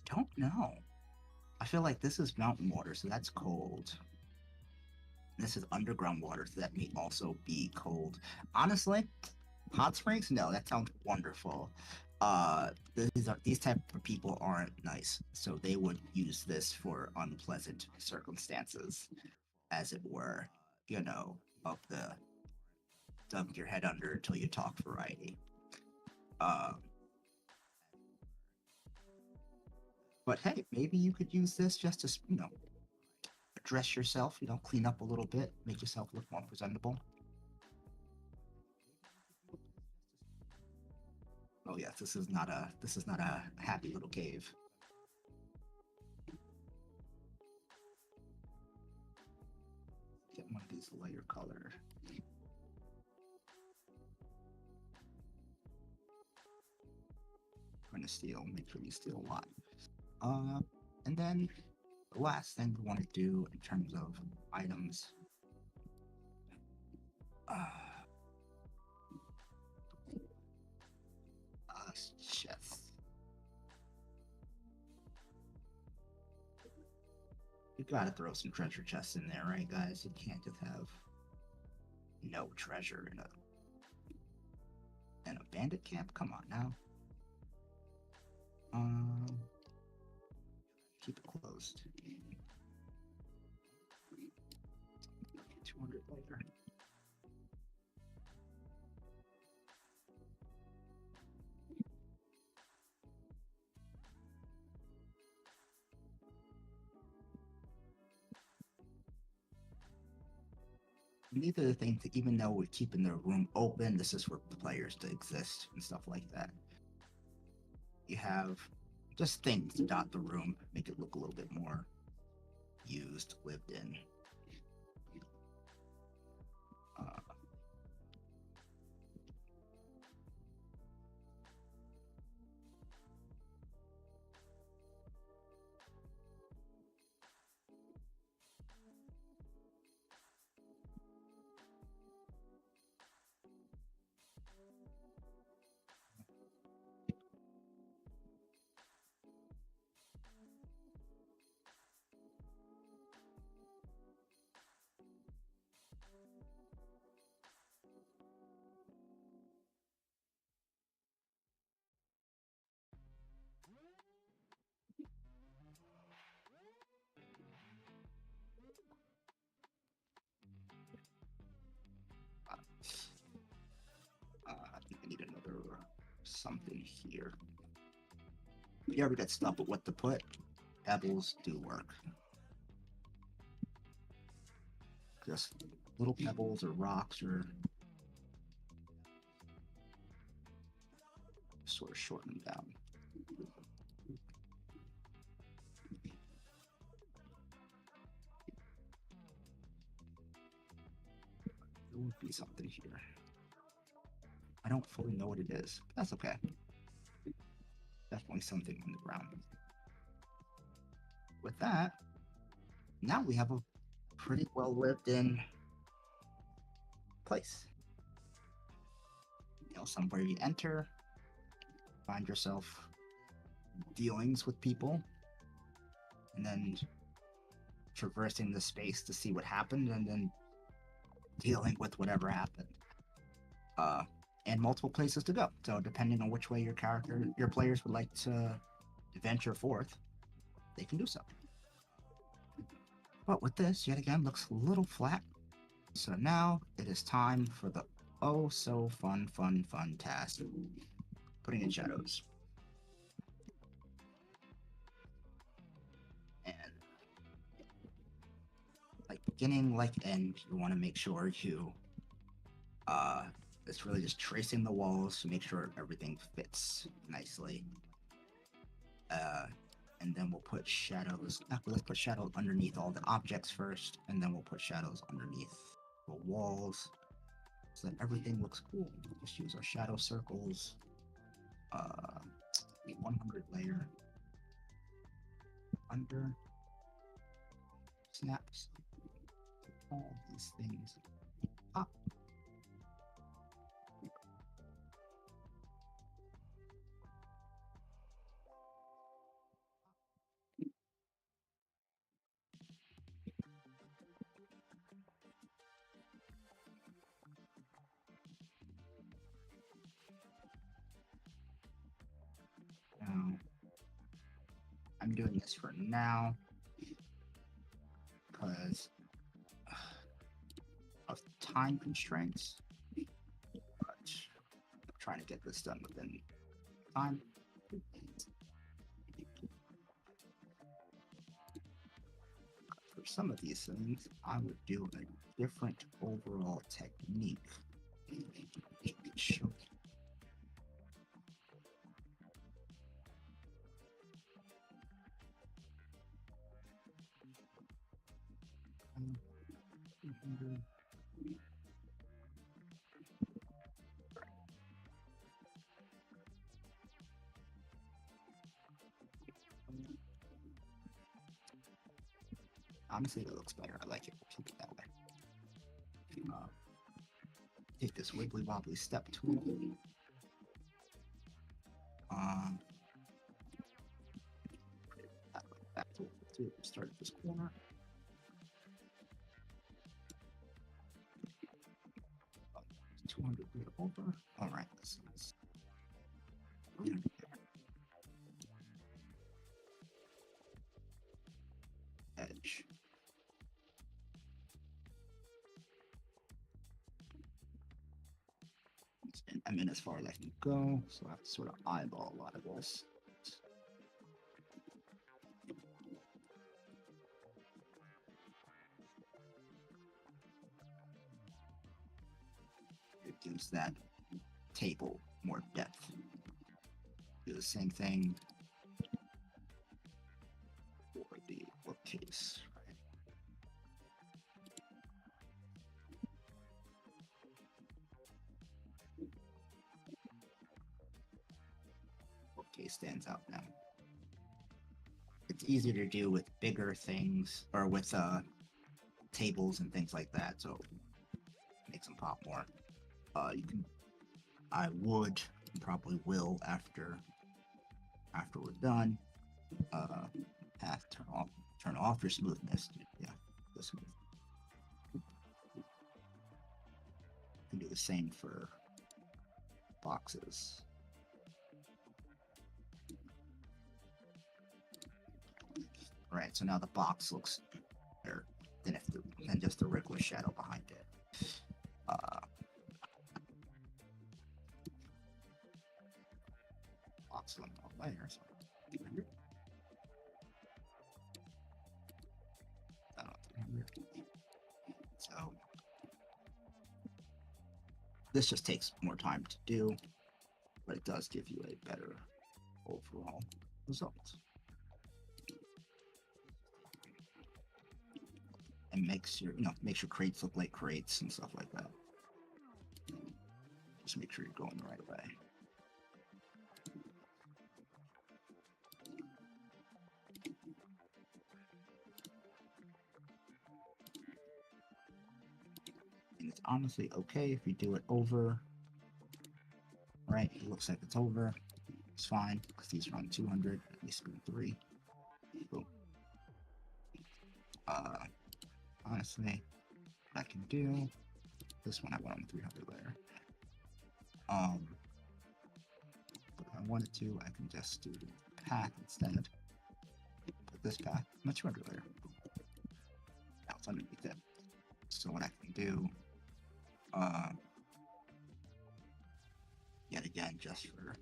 don't know. I feel like this is mountain water, so that's cold. This is underground water, so that may also be cold. Honestly, hot springs? No, that sounds wonderful. These type of people aren't nice, so they would use this for unpleasant circumstances, as it were. You know, of the dunk your head under until you talk variety. Uh, but hey, maybe you could use this just to, dress yourself, clean up a little bit, make yourself look more presentable. Oh yes, this is not a happy little cave. Get one of these layer color. Going to steal. Make sure you steal a lot. And then the last thing we want to do in terms of items. Chests. You gotta throw some treasure chests in there, right, guys? You can't just have no treasure in a bandit camp. Come on now. Keep it closed. 200 later. These are the things that, even though we're keeping the room open, this is for players to exist and stuff like that. You have just things to dot the room, make it look a little bit more used, lived in. I need another something here. You already got stuff with what to put. Pebbles do work. Just little pebbles or rocks or sort of shorten them down. There would be something here. I don't fully know what it is, but that's okay. Definitely something on the ground. With that, now we have a pretty well lived in place. Somewhere you enter, find yourself dealings with people, and then traversing the space to see what happened, and then dealing with whatever happened. And multiple places to go. So depending on which way your players would like to venture forth, they can do so. But with this, yet again, looks a little flat. So now it is time for the oh so fun task. Putting in shadows. And like beginning, like end, you want to make sure you it's really just tracing the walls to make sure everything fits nicely. And then we'll put shadows. Let's put shadows underneath all the objects first, and then we'll put shadows underneath the walls so that everything looks cool. Just use our shadow circles. 100 layer under snaps. All these things up. I'm doing this for now because of time constraints, but I'm trying to get this done within time. For some of these things, I would do a different overall technique. Honestly, that looks better. I like it. Keep it that way. Take this wiggly wobbly step tool. Back to start at this corner. About 200 feet over. All right, this is edge. I'm in as far as I can go, so I have to sort of eyeball a lot of this. It gives that table more depth. Do the same thing for the bookcase. Bookcase stands out now. It's easier to do with bigger things or with tables and things like that, so it makes them pop more. You can, I would, probably will after we're done. Path turn off your smoothness. Yeah, the smooth. You can do the same for boxes. Right, so now the box looks better than just the regular shadow behind it. Box on the layers. So this just takes more time to do, but it does give you a better overall result. And makes your crates look like crates and stuff like that. Just make sure you're going the right way. And it's honestly okay if you do it over. Right, it looks like it's over. It's fine because these are on 200. At least 3. Boom. Honestly, what I can do, this one I went on 300 layer. But if I wanted to, I can just do the path instead. Put this path on the 200 layer. Now it's underneath it. So what I can do, yet again, just for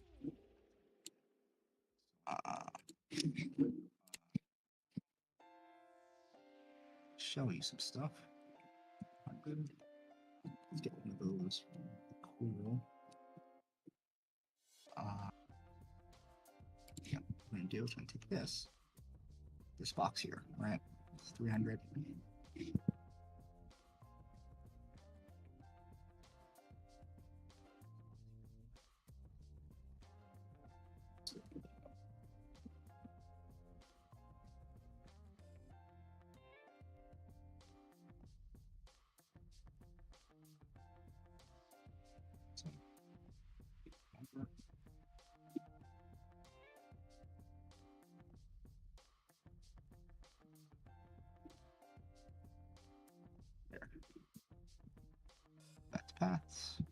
show you some stuff. Let's get one of those. Cool. Yeah, what I'm gonna do is I'm gonna take this box here, right? It's 300. There. Back to paths.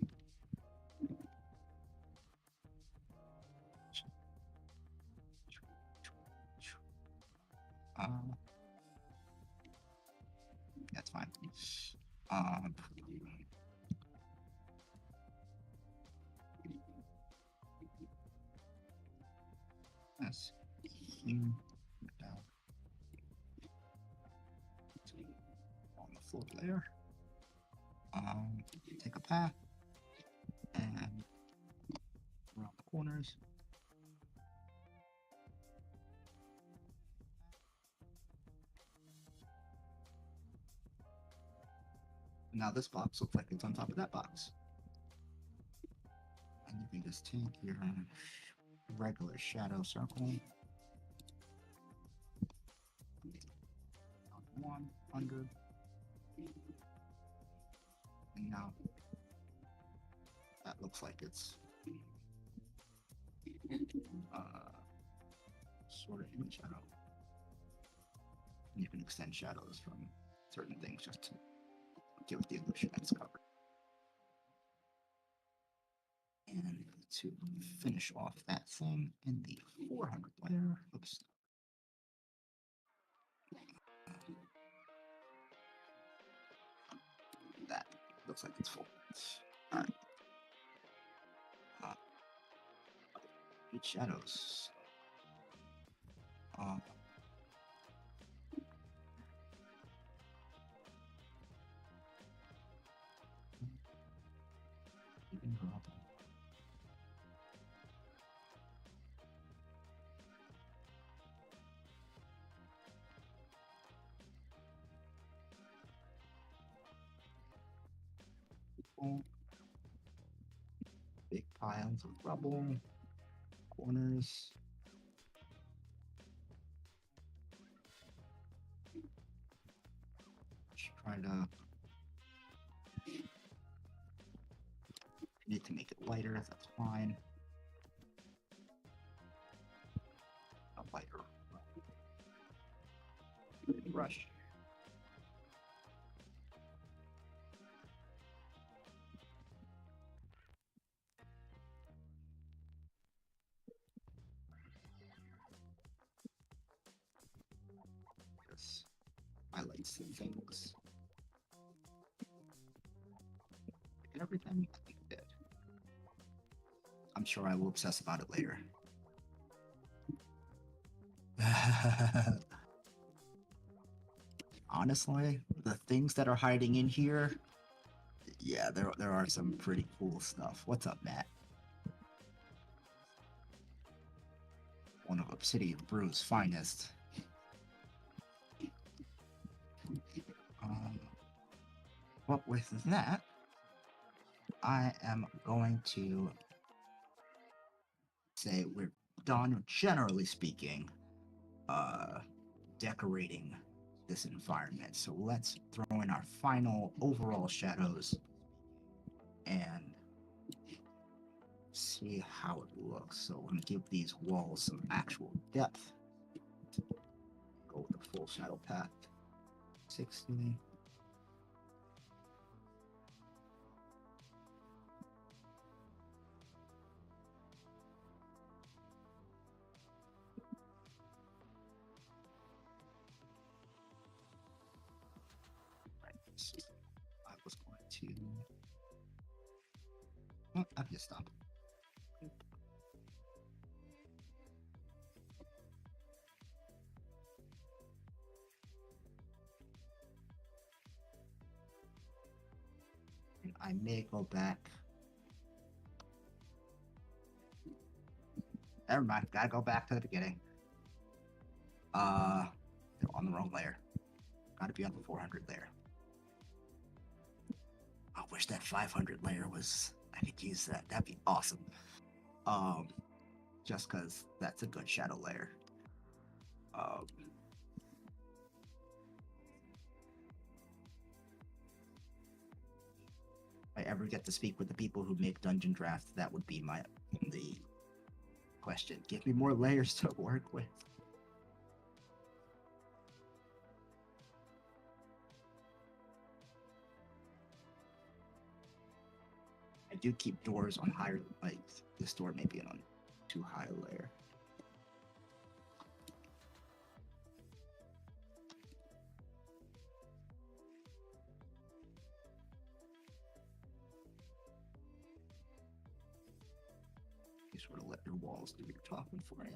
Um, let's see. Down on the floor layer. Take a path and around the corners. Now this box looks like it's on top of that box. And you can just take your regular shadow circle. One under. And now that looks like it's sort of in shadow. And you can extend shadows from certain things just to give it the illusion that it's covered. And to finish off that thing in the 400 layer, oops. That looks like it's full. All right. Eight shadows. Big piles of rubble, corners. Just trying to need to make it lighter, that's fine. A lighter brush. Just highlights and things. And everything I think it did. I'm sure I will obsess about it later. Honestly, the things that are hiding in here, yeah, there are some pretty cool stuff. What's up, Matt? One of Obsidian Brews' finest. But with that, I am going to say we're done, generally speaking, decorating this environment. So let's throw in our final overall shadows and see how it looks. So we're going to give these walls some actual depth. Go with the full shadow path. 60. I was going to. Oh, I can just stop. And I may go back. Never mind. Gotta go back to the beginning. On the wrong layer. Gotta be on the 400 layer. I wish that 500 layer was. I could use that. That'd be awesome. Just because that's a good shadow layer. If I ever get to speak with the people who make Dungeon Draft, that would be my only question. Give me more layers to work with. I do keep doors on higher, like this door may be on too high a layer. You sort of let your walls do your talking for you.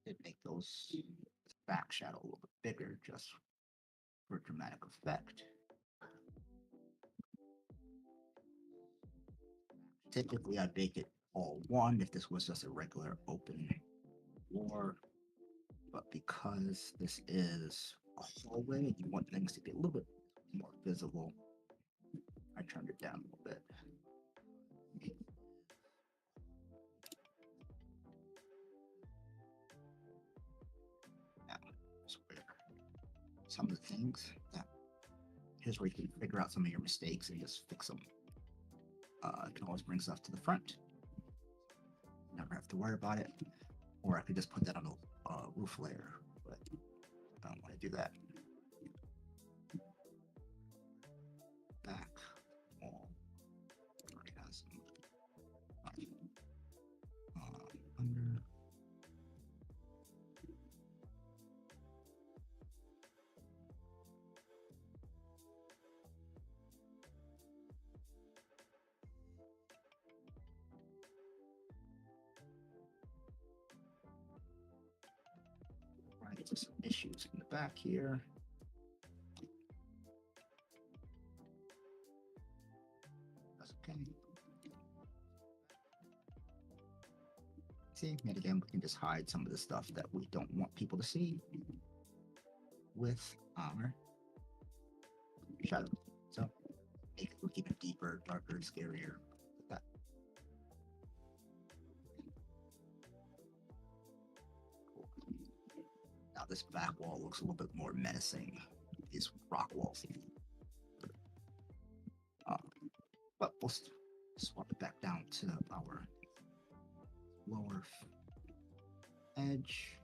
Did make those back shadow a little bit bigger just for dramatic effect. Typically, I'd make it all one if this was just a regular open floor, but because this is a hallway, you want things to be a little bit more visible. I turned it down a little bit. Some of the things that here's where you can figure out some of your mistakes and just fix them. You can always bring stuff to the front. Never have to worry about it. Or I could just put that on a roof layer, but I don't want to do that. Back wall already has some under. Right, some issues in the back here. That's okay. See, and again, we can just hide some of the stuff that we don't want people to see with our shadow. So make it look even deeper, darker, scarier. Like that. Cool. Now this back wall looks a little bit more menacing. These rock walls. But we'll swap it back down to our lower edge.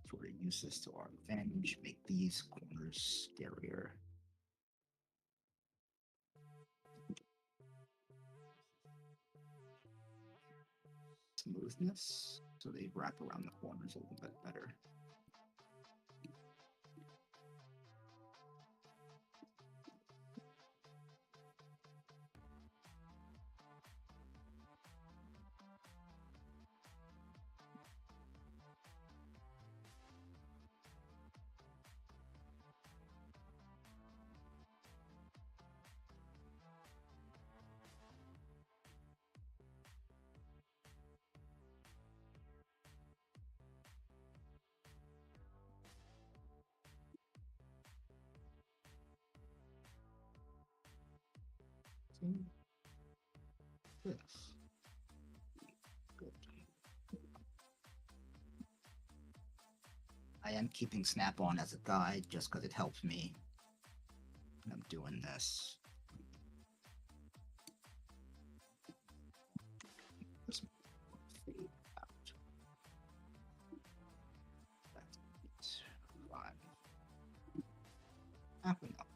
Sort of use this to our advantage, make these corners scarier. Smoothness, so they wrap around the corners a little bit better. Yes. Good. I am keeping Snap-on as a guide just because it helps me when I'm doing this. Let's fade out. That's fine. Happen up.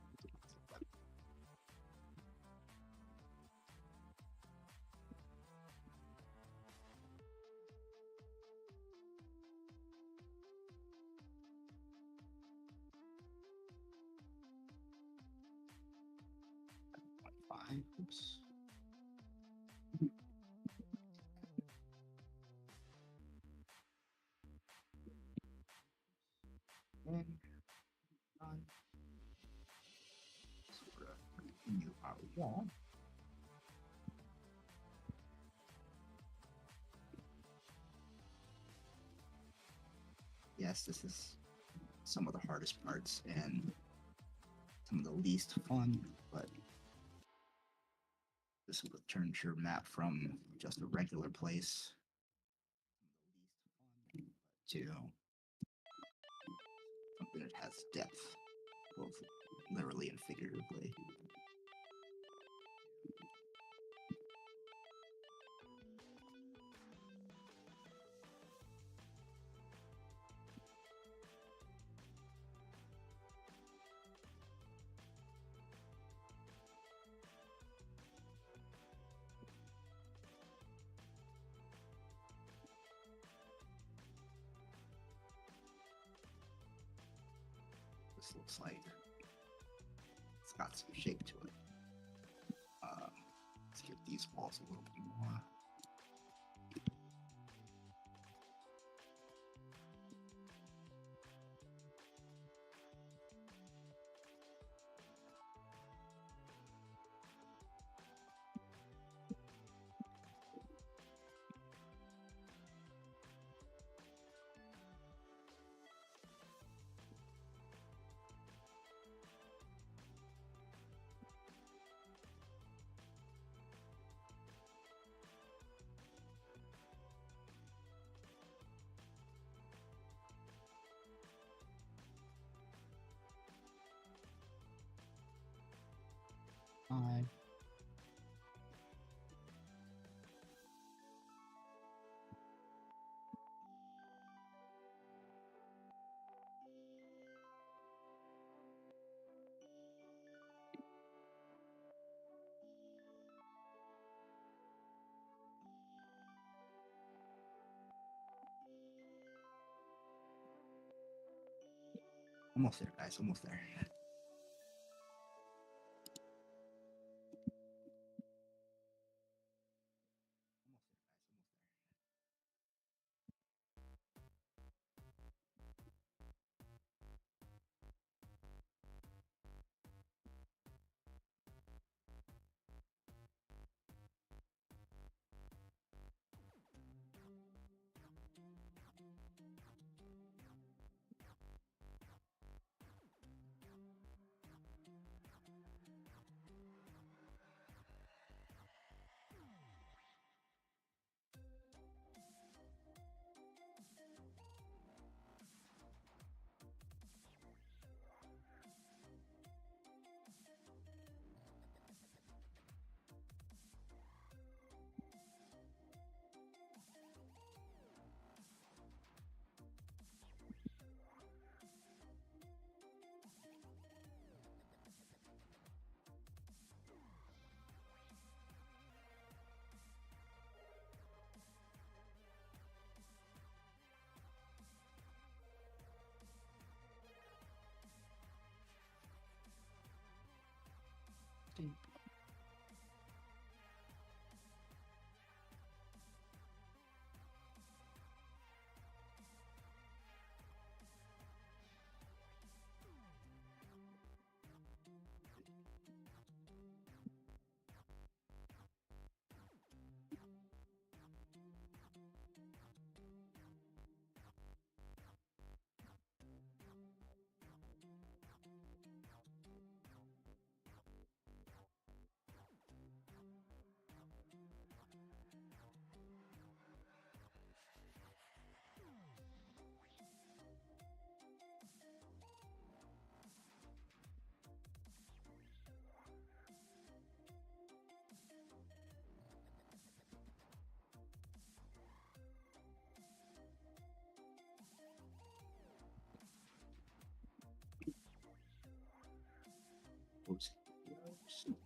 5. Oops. And on. So we're going to continue our wall. Yes, this is some of the hardest parts, and some of the least fun, but this will turn your map from just a regular place to something that has depth, both literally and figuratively. This looks like it's got some shape to it. Let's give these walls a little bit more. Fine. Almost there, guys. Almost there.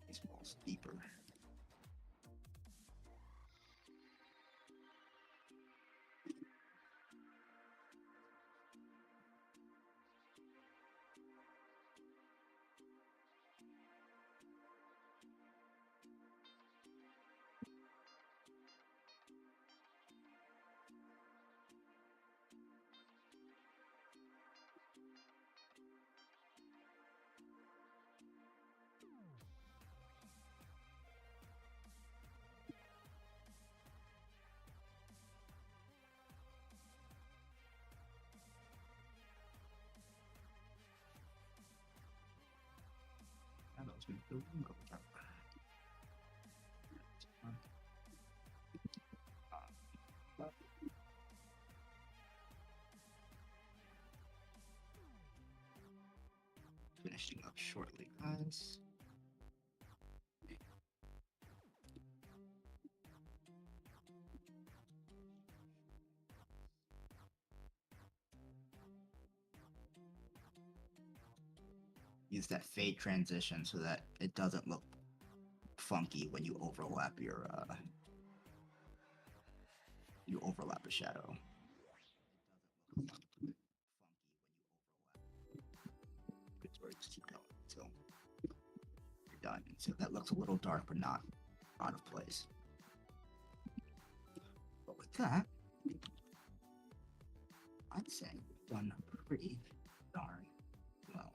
These balls deeper. shadows make the room go dark. Finishing up shortly, guys. Use that fade transition so that it doesn't look funky when you overlap your a shadow. Good story, just keep going until you're done. So that looks a little dark, but not out of place. But with that, I'd say we've done pretty darn well.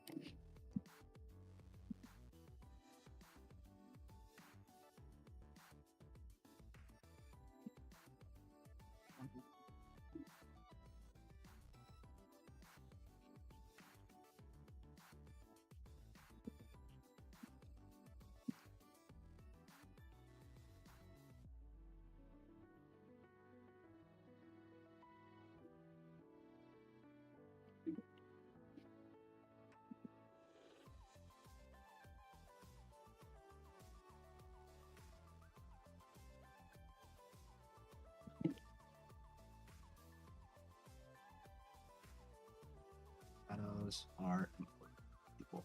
Shadows are important people.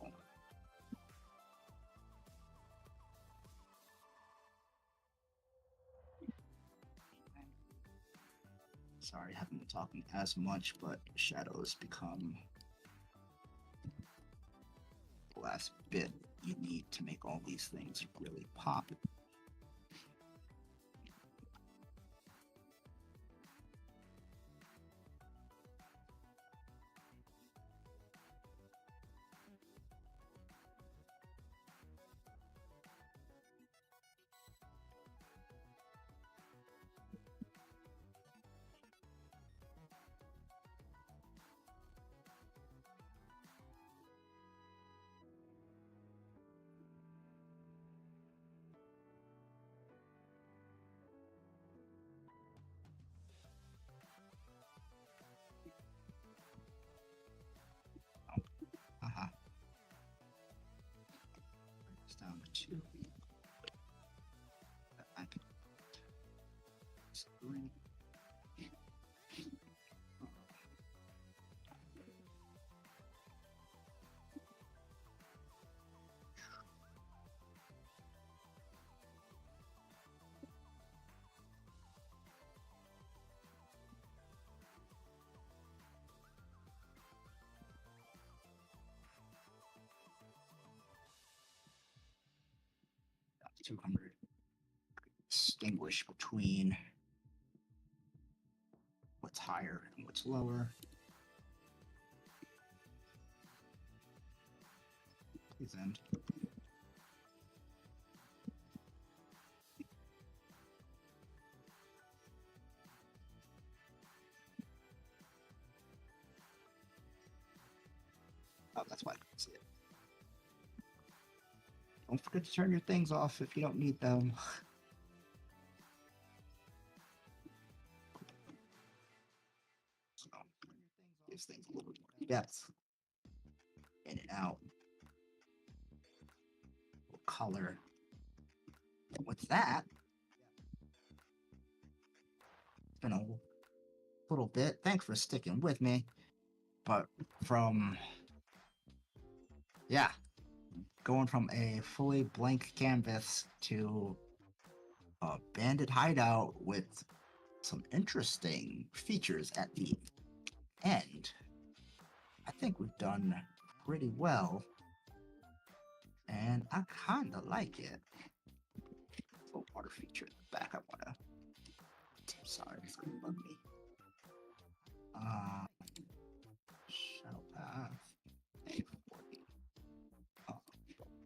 Sorry, I haven't been talking as much, but shadows become the last bit you need to make all these things really pop. It's down to 2. I can 3. Down to 200. Distinguish between what's higher and what's lower. Please end. Oh, that's why I couldn't see it. Don't forget to turn your things off if you don't need them. So, gives things a little bit more depth. In and out. Color. What's that? It's been a little bit. Thanks for sticking with me. But from, yeah, going from a fully blank canvas to a bandit hideout with some interesting features at the end, I think we've done pretty well. And I kind of like it. Little water feature in the back. I wanna. Sorry, it's gonna bug me. Shadow path. A40.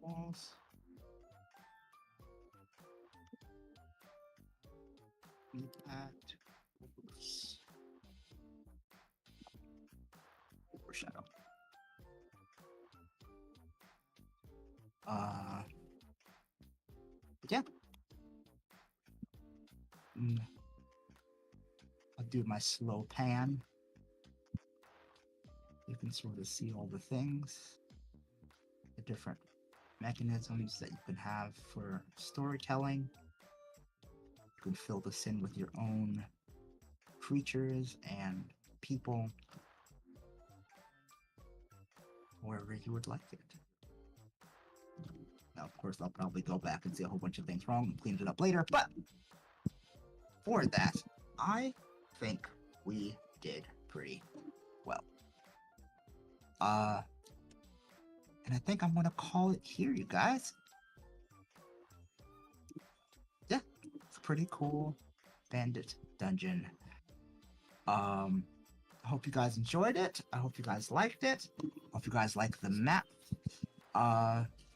Walls. Need that. Oops. Overshadow. But yeah. I'll do my slow pan. You can sort of see all the things, the different mechanisms that you can have for storytelling. You can fill this in with your own creatures and people, wherever you would like it. Now, of course, I'll probably go back and see a whole bunch of things wrong and clean it up later, but for that, I think we did pretty well. And I think I'm gonna call it here, you guys. Yeah, it's a pretty cool bandit dungeon. I hope you guys enjoyed it. I hope you guys liked it. I hope you guys like the map.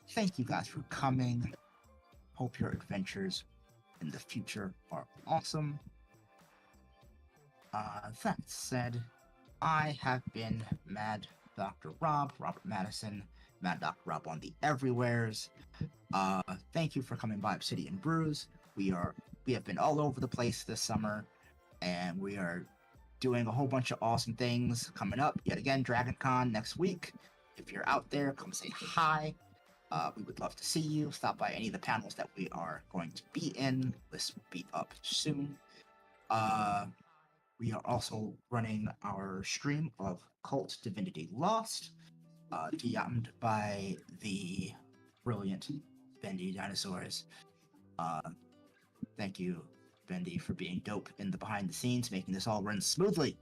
Thank you guys for coming. Hope your adventures in the future are awesome. That said, I have been Mad Dr. Rob, Robert Madison, Mad Dr. Rob on the everywheres. Thank you for coming by Obsidian Brews. We have been all over the place this summer, and we are doing a whole bunch of awesome things coming up. Yet again, Dragon Con next week. If you're out there, come say hi. We would love to see you. Stop by any of the panels that we are going to be in. This will be up soon. We are also running our stream of Cult Divinity Lost, DM'd by the brilliant Bendy Dinosaurs. Thank you, Bendy, for being dope in the behind the scenes, making this all run smoothly.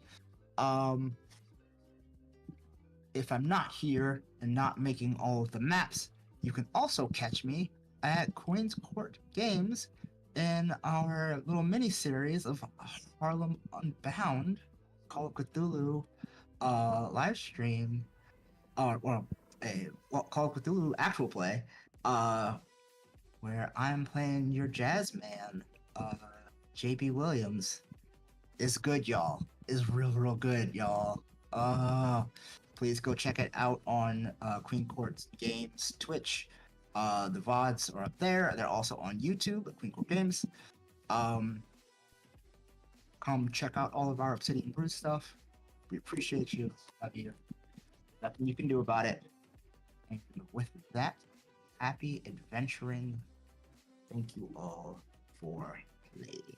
If I'm not here and not making all of the maps, you can also catch me at Queen's Court Games in our little mini series of Harlem Unbound, Call of Cthulhu live stream, Call of Cthulhu actual play, where I'm playing your jazz man, JB Williams. It's good, y'all. It's real good, y'all. Please go check it out on Queen Court Games Twitch. The VODs are up there. They're also on YouTube at Queen Court Games. Come check out all of our Obsidian Brews stuff. We appreciate you. Love you. Nothing you can do about it. And with that, happy adventuring. Thank you all for playing.